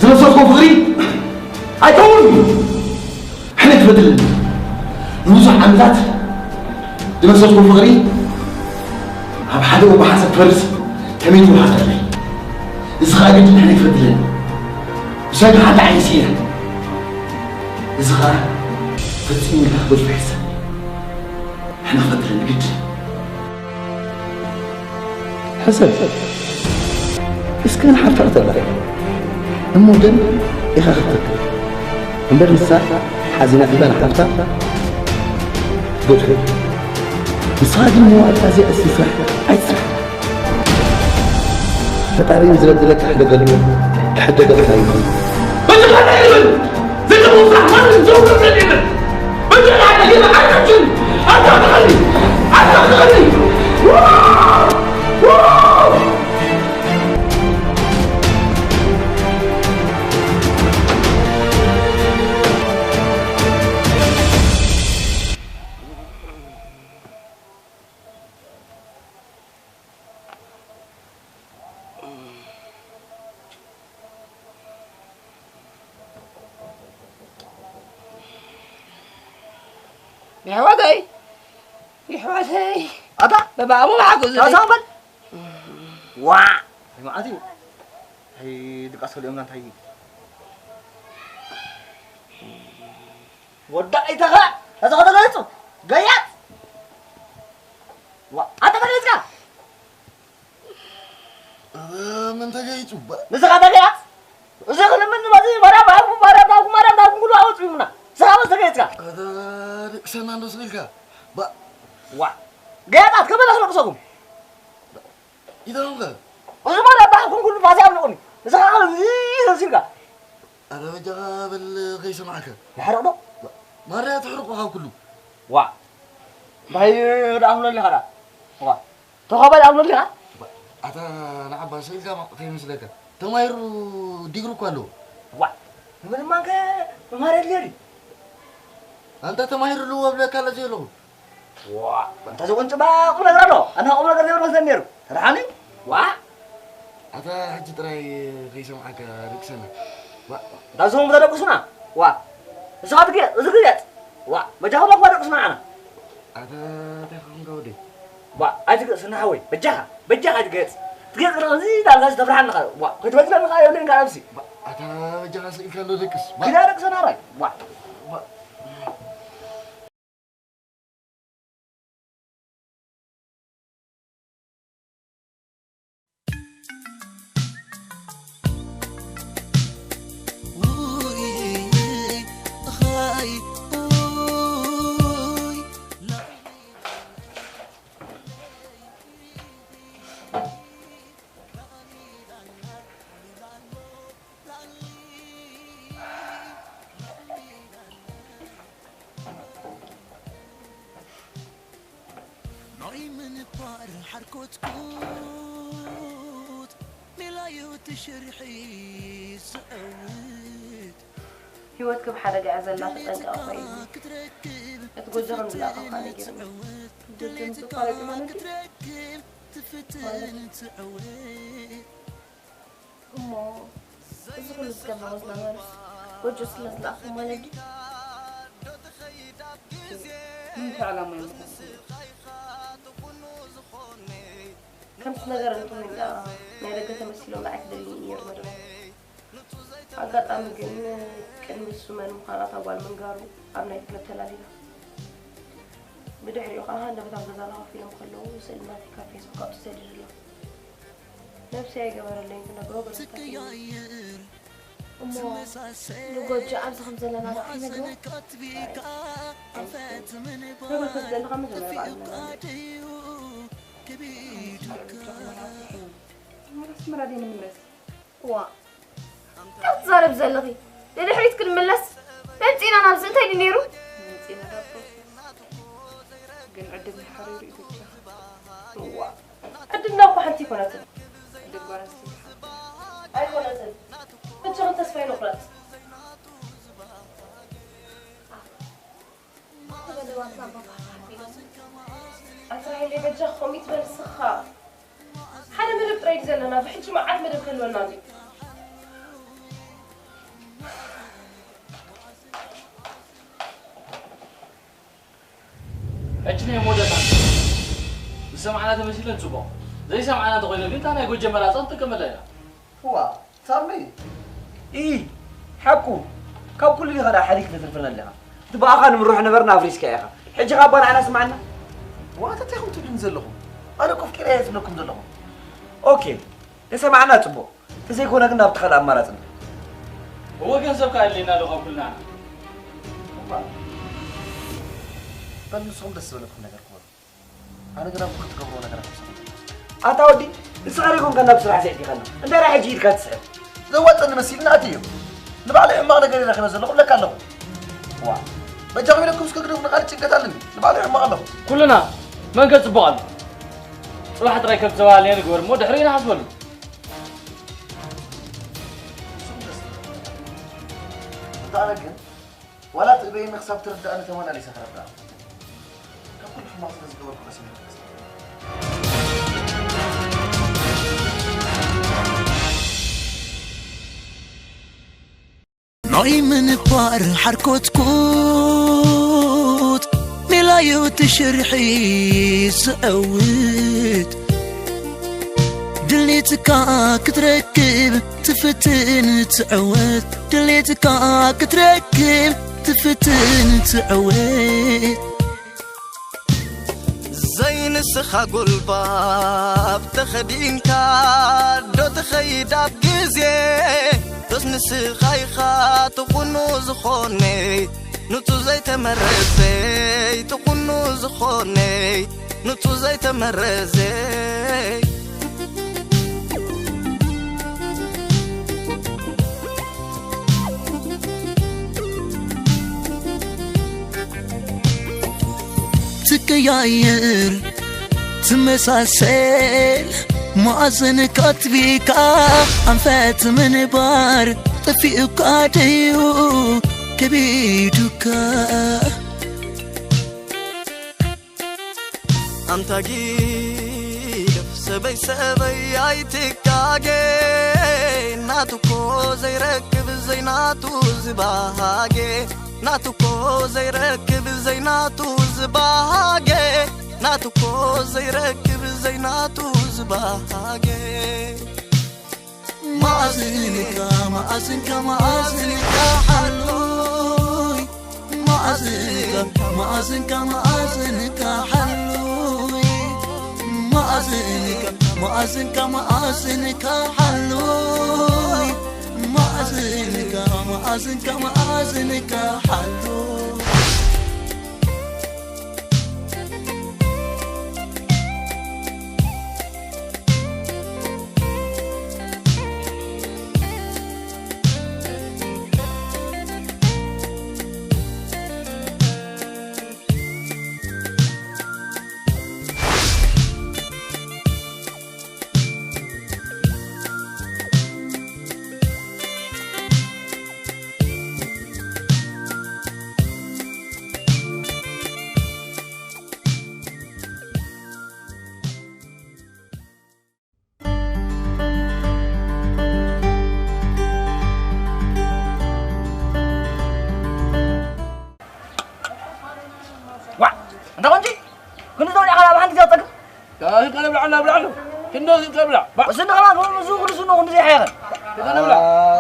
زلصوتكم فغري أكون حنا يفدلن نمزح عمتات زلصوتكم فغري أب حدا وبحسب فرس كمين وحدا لي إزغاء قلت حنا يفدلن شايف حد عايزيها إزغاء فتسمي لها وجه حسن احنا فدلن قلت حسن بس كان حفرت الله أمو دم إخا خطك نبر الساعة حزينة في بنا حفرت قلت مصادي المواد هذه أسيسة أيسر فتعري نزلت لك حدا قلبي حدا قلبي بجي خلي الإبن زي الموضح ما نزوم من الإبن بجي على كده حتى جن حتى تخلي يا حوادي يا حوادي أبا بابا مو معك وزي أصابن وا ما عادي هي دك أصل يوم نتاعي ودا إتاها هذا هذا ليتو جايات وا أنت كنيسك من تجايتو نسخ هذا جايات نسخ لمن ما مرة كله عاوز فينا سامع سكيتك هذا سنة نسلك با وا جايات كم بلا خلصكم إذا هو وزمان أبغى كل فازي أبغى نسخ هذا زين أنا بجا بالغيس معك يحرقه مرة تحرقها كله وا باي رأهنا اللي هذا وا تقابل أهنا اللي هذا أتا نعبا سيلك في مسلك تماير ديغرو كله وا من مانك ماري ليري أنت تماير لو قبل كلا زيلو وا أنت زو أنت ما أقول لك رانو أنا أقول لك رانو سنيرو تراني وا أتا حج تراي غيس معك ركسنا وا دازون بدأ كسنا وا زغاد كيا زغيات وا بجاه ما بدأ كسنا أنا أتا تفهم قودي وا أجيك سنا هوي بجاه أجيك تجيك رانزي دالغاز تفرحنا خا وا كنت بجيب لنا خا يولين كارمسي أتا بجاه سيلك لو ركس كذا ركسنا راي وا هيوتك بحدا قاعد زلا تنقى أخوي تقولجرن لا أخواني جرم جرم تقارب ما نجي أمو إذا كل سكبة وصلنا مرس وجو سلس الأخو ما نجي فعلا ما يمكن كم سنجر أنتم من لا ما يرجع تمثيله معك دليل يرمر أقطع ممكن كان بالسمان مخالطة أول من قارو أنا يتكلم تلالينا بدحري وخاها أنا بتعمل زالها فيلم خلوه وسلمات كافيس بقى تسجل له نفسي أي جمال اللي يمكن أقرب التكيير أمه لقد جاء أمس 5 لنا راح نقرأ نقول خذ لنا 5 لنا بعد ما راح من بس وا كم زارب زلغي للي حريت كل ملس نسينا نالس انت اللي نيرو نسينا رابط قن عدد الحريري بتشا وا عدنا وحنتي كونت عدد بارنسي أي كونت بتشغل تسفين وقلت دوان صباح أتراي لي بجا خميت بالسخاء حدا مدب تريد زلنا بحج معاد مدب خلونا نادي أجني مودنا سمعنا تمثيل نسبه زي سمعنا تقول لك أنا أقول جمالات أنت كملها هو صارني إيه حكوا كاب كل اللي غدا حديث تلفنا لها تبقى أخا نروح نبرنا أفريسكا يا أخا حجي غابان أنا سمعنا وأنت تاخذ تنزل لهم أنا كيف كده يزمنكم زلهم أوكي لسه معنا تبو تزي كنا كنا بتخل أماراتنا هو كان سبك قال لنا لو كلنا بل نصوم بس ولا كنا كركور أنا كنا كنت كبرونا كنا أتاودي نسألكم كنا بسرعة سيدي خلنا أنت راح يجي كاتسعر زوجت أنا مسيلنا أتيو نبالي عمارة قليلة خلنا زلنا ولا كان لهم واه بجاوي لكم سكروا نقال تشين كتالني نبالي عمارة لهم كلنا ما قلت بقال واحد رايك بزوالي أنا قول مو دحرينا حسبنا تعالى ولا تبين نخسب ترد أنا ثمان علي سخرة بقى كم في مصر زجور كل سنة ناي من بار حركوت كوت ملايو تشرحي سقوت دليتك كتركب تفتن تعود دليتك كتركب تفتن تعود زي نسخة قلباب تخدين كادو تخيداب جزي بس نسخة يخا تقنو زخوني نتو زي تمرزي تقنو زخوني نتو زي تمرزي تكياير تمساسل مؤذن كاتبيكا أنفات من بار طفيق عديو كبيدوكا أمتاجي سبي سبي عيتكاجي ناتوكو زي ركب زي ناتو زباهاجي ناتوكو زي ركب زي ناتو زباهاجي ناتوكو زي ركب زي ناتو زباهاجي مأذنك مأذنك مأذنك حلوي مأذنك مأذنك مأذنك حلوي مأذنك مأذنك مأذنك حلوي مأذنك مأذنك مأذنك حلوي كنا زين كبلا بس إنه خلاص هو مزوق لسنو كنا زي حيران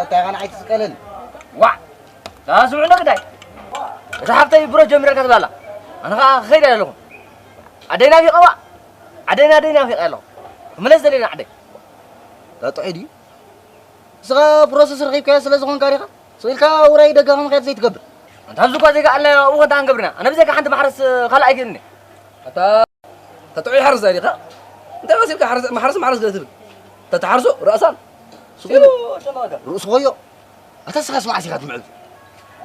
تاغان عيت سكالن وا لا سمعنا كده رحبتي برو جمرة كذا أنا خير لهم عدينا في قوا عدينا في قلو ملز دلينا عدي لا تعيدي سغا بروسس رغيب كاس لازم كاريخا سويلكا وراي دغام خير زي تقبر انت هزوكا زي قال وغدا انقبرنا انا بزيك حد محرس خلا ايجني اتا تطعي حرس زي خا انت بس حرس محرس قلت تتحرسوا راسان شنو هذا رؤوس غيو اتسخ اسمع سيخات معد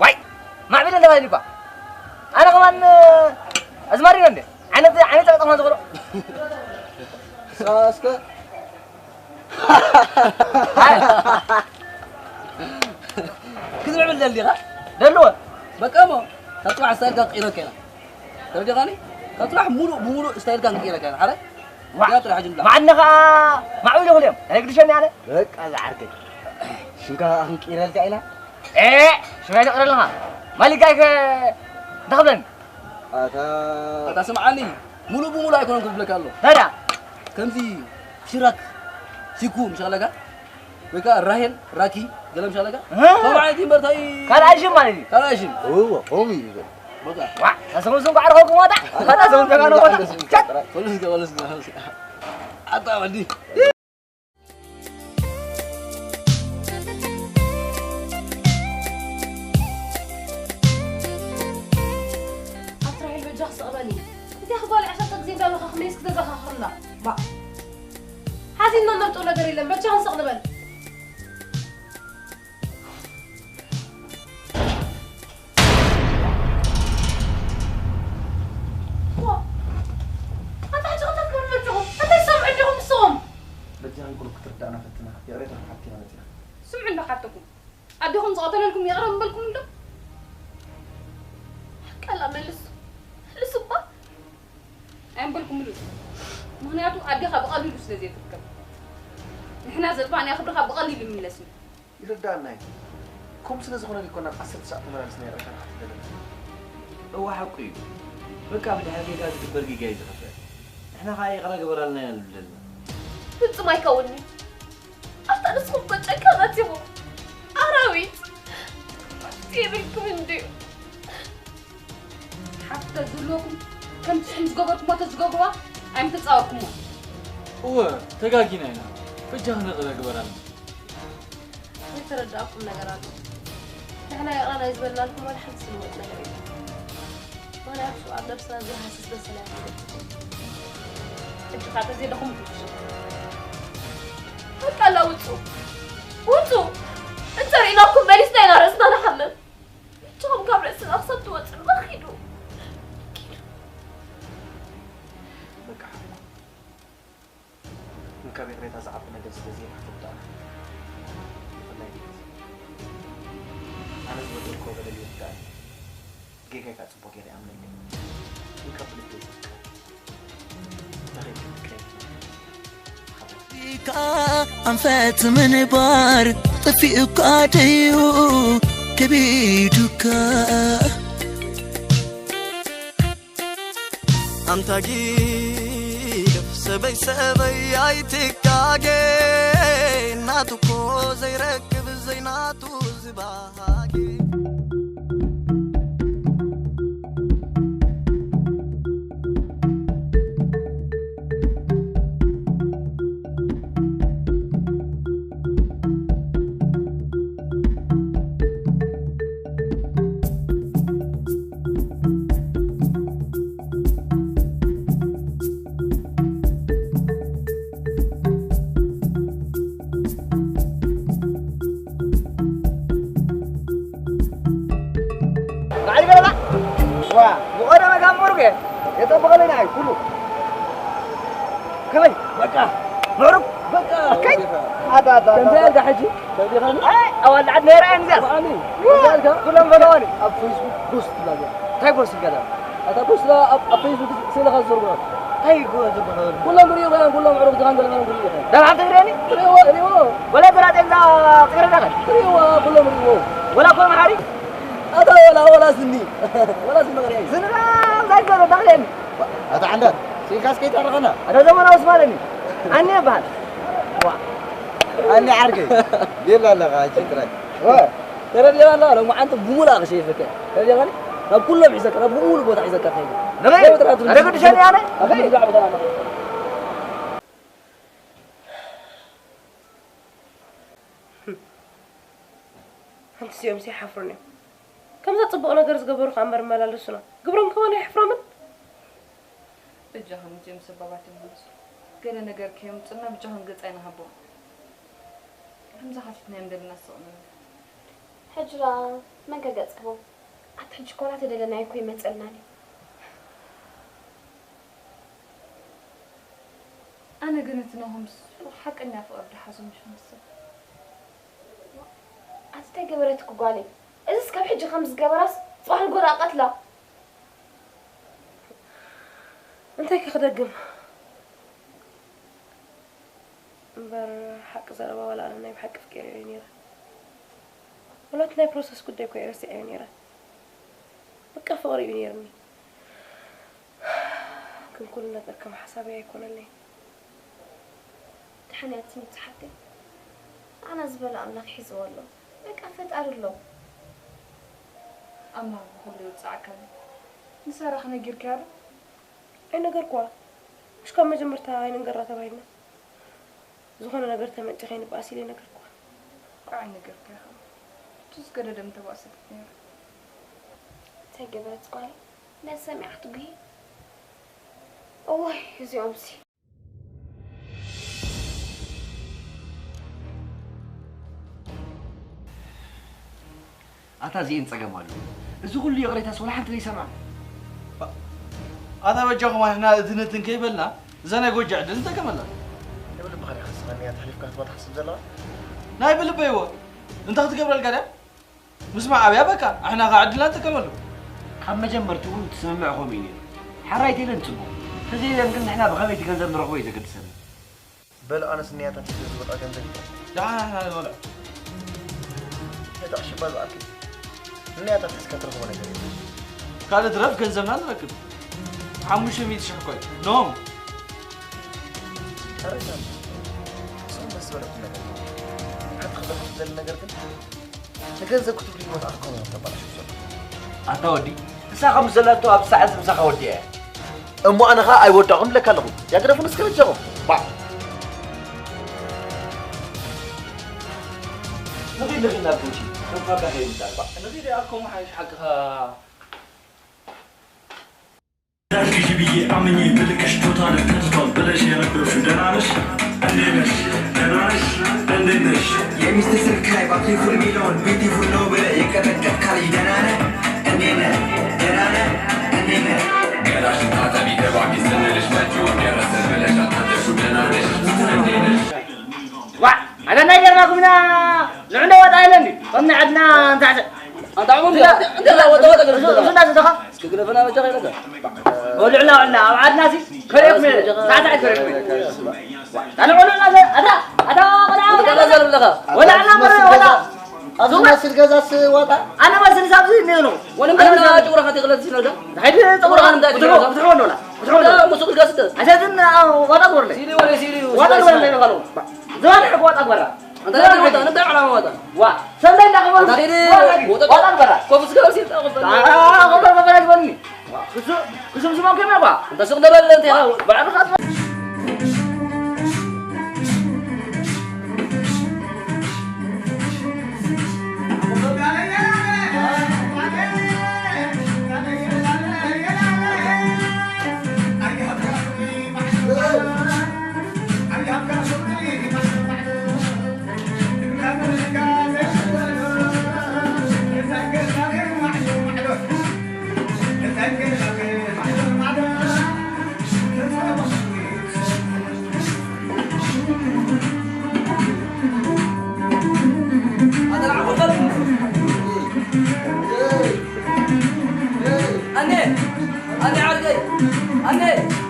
واي ما عمل الا بالي بقى انا كمان ازماري عندي عيني طبعا تقولوا ساسكا كذا عمل اللي غا دلوا بكامو تطلع سالك قيرو كده ترجع غاني كتروح مولو ستايل كان كيرك انا حرك يا تروح جمله مع انك معقول يقول انا قد شنو يعني لك هذا عركت شنك اخن كيرل كاينا ايه شنو يقرا لها مالي جايك دخلن اتا سمعني مولو بمولو يكون كل لك الله هذا كم في شراك سيكوم شغلك بكا الرهن راكي قلم شغلك طبعا دي مرتاي كان اجم مالي كان اجم هو قومي بقى وا سمو سمو عرفكم واضح هذا سمو كانوا واضح خلص عطا ودي أطرح البجاح صقبني انت اخبالي عشان تقزين بابا خميس كده زخخرنا با حاسين اننا نطول نقري لما بجاح صقبل سمعنا حتىكم أديهم صوتنا لكم يقرب بالكم ده كلا ملس لسبا أم بالكم ده مهنياتو أديها بقليل بس لزيت الكم إحنا زلفاني أخبرها بقليل من لسنا يردانا كم سنة زغنا لكنا 10 ساعات مرة سنة ركان هو حقي بكا بدي حقي قاعد تبرقي جاي زغفة إحنا هاي غرق برالنا للنا بنت ما يكونني أفتح نسخم بجا كانت يبو أراويت تيبلكم انديو حتى زلوكم كم تشمس قبركم ما تسقبوا أم تتصاوكم هو تقاقينا هنا فجأة غرق برالنا يترداكم نقرات احنا يقرانا يزبلنا لكم ولا حد سنوات نقرين ما نعرفش عبد نفسنا زي حاسس بالسلام انتو قاعدة زي لكم هكا لا وانتو انت ريناكم ماليسنا ينا رأسنا نحلل انتوهم كام رأسنا أخصبتوا وانتو ما خيدوا بكا من كابي غريت أزعبنا جلس تزيين حتى أنا زبط الكوبا اللي يبدأ جيكا كاتب بوكيري عملي يكبل البيزك تغيب الكلام أنفات من بار طفيق عديو كبيدك أنت جيد سبي سبي عيتك عجي ناتو زي ركب زي ناتو زباهاجي يطبق لنا كله كمي بقى نعرف بقى كي هذا كم تلقى حجي أول عاد نيرة نزل كلهم فلوني أب فيسبوك بوست تلاقي كيف بوست كذا هذا بوست لا أب فيسبوك سيلا خالص زرقاء هاي كلهم مريض كلهم عروض كمان كلهم مريض ده عم تقرأني تريوه ولا ترى إلا تقرأنا تريوه كلهم مريض ولا كل محاري هذا ولا سني ولا سني غير سني لا زي كذا دخلني هذا عندك سيكاس كيت أنا هذا زمان أسمعني أني بعد أني عرقي لا غاية ترى ترى لا لو ما أنت بمولا شيء فكر ترى غني رب كلهم عزك رب بمول بوت عزك خير أنا كنت شاني أنا أبي لا بدنا أنت سيوم سي حفرني كم تطبقنا جرس قبرك عمر مالا لسنا قبرهم كمان يحفروا من بجاهم جيم سبابات المنس قال نجار كيم تنا بجاهم قط أنا هبو هم زحفتنا يمدل الناس صونا حجرة ما قد هبو أتحج كونات دلنا يكوي مسألناني أنا قلت إنهم حق إني أفقد حاسم مش مصر أنت قبرتك قالي إذا سكب حج 5 قبرس صباح القرى قتلة أنت كخدقم بر حق زربا ولا أنا نايم حق فكري عينيرة ولا تناي بروسس كده يكون يرسي عينيرة بقى فوري عينيرني كل نظر كم حسابي يكون اللي تحنياتي متحكم أنا زبالة أملاك حيز والله لك أفت أرلو أما بقول يوتسعكم نسارة خنا جير كار أي نجار كوا مش كم مجمرتها أي نجار تبعينا زخنا نجار تمن تخين بأسيلي نجار كوا أي نجار كار تذكر دم تواصل كثير تجبرت قاي لا سمعت به أوه يزي أمسي أتا زين تسجمالو الزغل اللي يقرأ تسوى لحد اللي سمع أنا بجاكم إحنا ذنتن كيبلنا زنا يقول عدل أنت كملنا يقول بخير خصنا مية تحليف كانت واضحة سبزلا نايب اللي بيوه أنت تقبل القلم مسمع أبي أبكى إحنا قاعدين أنت كملوا خم جمرتوا تسمعهم مين حرايتي لنتبو تجي يمكن إحنا بخميتي كنزل نروح إذا كنت سنة بل أنا سنيات أنت تزبط أجن ذي لا إحنا الولع هذا أشبال أكيد سنيات أنت تسكتر هو نجري كانت رف كنزلنا نركب حموش ميت شحكوي نوم هرجع صوم بس ولا في نجري حتى خذ خذ النجر كنت نجنزل كتب لي ما أحكم طبعا شو صار أتودي ساقم زلتو أبساعز مساق ودي أمو أنا خا أي ودعهم لك لهم يا كده فنس كده جاهم با نغير نابوشي نفهم بحي مدار نغير أكون حاجة حقها كجبية أمني بلكش توتال كتطل بلاش يربو شو دنانش أندينش أندينش يا مستر كاي باقي فول ميلون بيتي فول نوبل يكتك كاري دنانا أندينا دنانا أندينا قراش تاتا بيتر باقي سنلش مجون يا رسل بلاش تاتا شو دنانش أندينش أنا ناجر معكم هنا لعنا وضعي قمنا عدنا انت أنت عموم لا وضع سنة سنة كنا فينا وجهي لك ولعنا وعنا وعد ناسي كريك من ساعة كريك من أنا قولوا لنا ولا أنا مرة ولا أظن أصير جزاس وضع أنا ما أصير سابسي نينو وأنا مكان أجور خاتي غلط سينو ده هيدا تقول أنا بتروح ولا لا مسوق جاسد عشان وضع قول سيري ولا سيري وضع ولا اللي قالوا زمان حق وضع برا أنت لا وضع أنا بدأ على وضع وا سندي نقبل سيري وضع برا كوفس جالس يتأخذ قبل ما بني كسم سمام كم apa أنت سوق دبل أنت يا بعد خاطر أنا عرقي أنا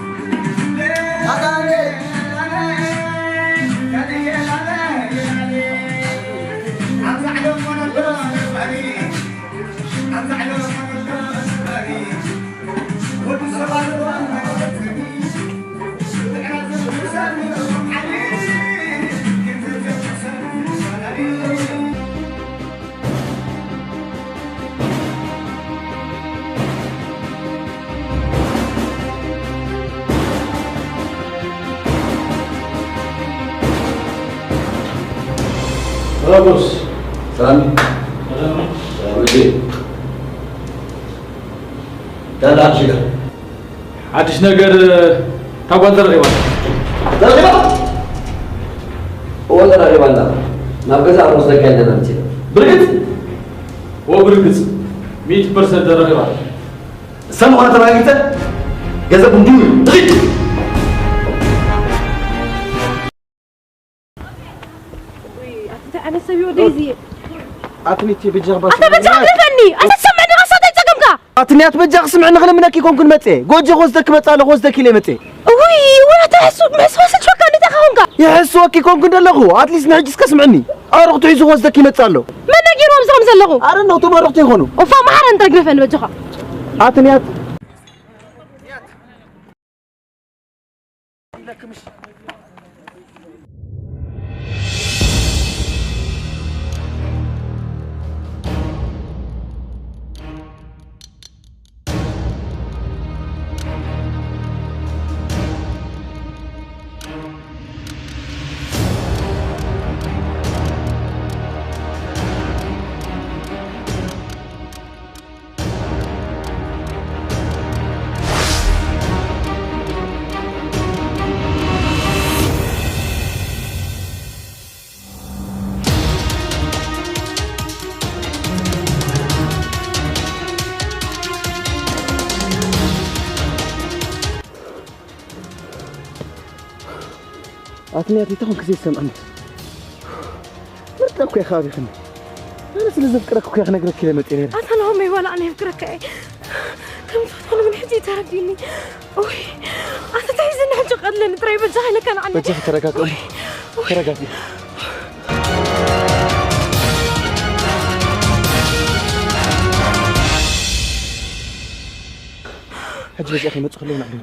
Halo bos, salam. لا عادش عادش نقدر تقعد ترغب ترغب هو اللي رغب لنا نبغى على مصدق عندنا نمشي برقت هو برقت 100% رغب سامع أنا تبعك أنت جذب مدير دقيق أنا سوي وديزي أتني تبي جربة أنت بتجرب فني أنت تسمعني غصة تجربك أتنيات بجاق سمعنا غلا منك يكون كن متى جوجي خوزتك متى خوزتك لي متى وي تحسوا مسوسة شو كان يتخونك يحسوا يكون كن دلغو أتليس نحجز كسمعني أروح تعيسو خوزتك متى له من نجيرو مسخم زلغو أنا نو تما رحتي هونو وفا ما حدا نترك نفن بجاق أتنيات أتنياتي تكون كزي سمعني مرتلك يا خابي خني أنا سلزم فكرك ويا خنقرك كذا متين أنا همي ولا أنا فكرك كم تفضل من حدي تهديني أوي أنا تعيزين حاجة قدلين ترى بجاهنا كان عندي بجاه ترقاك أمي ترقاكي حج بجي أخي ما تخلونا عليهم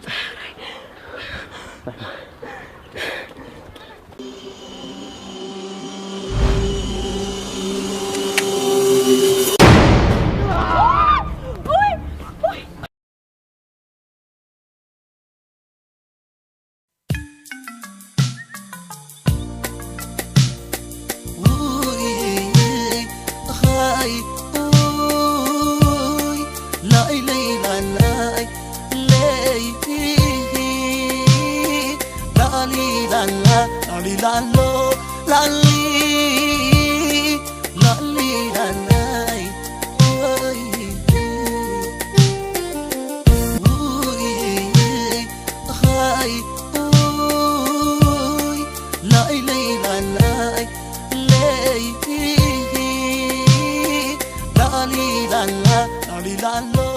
la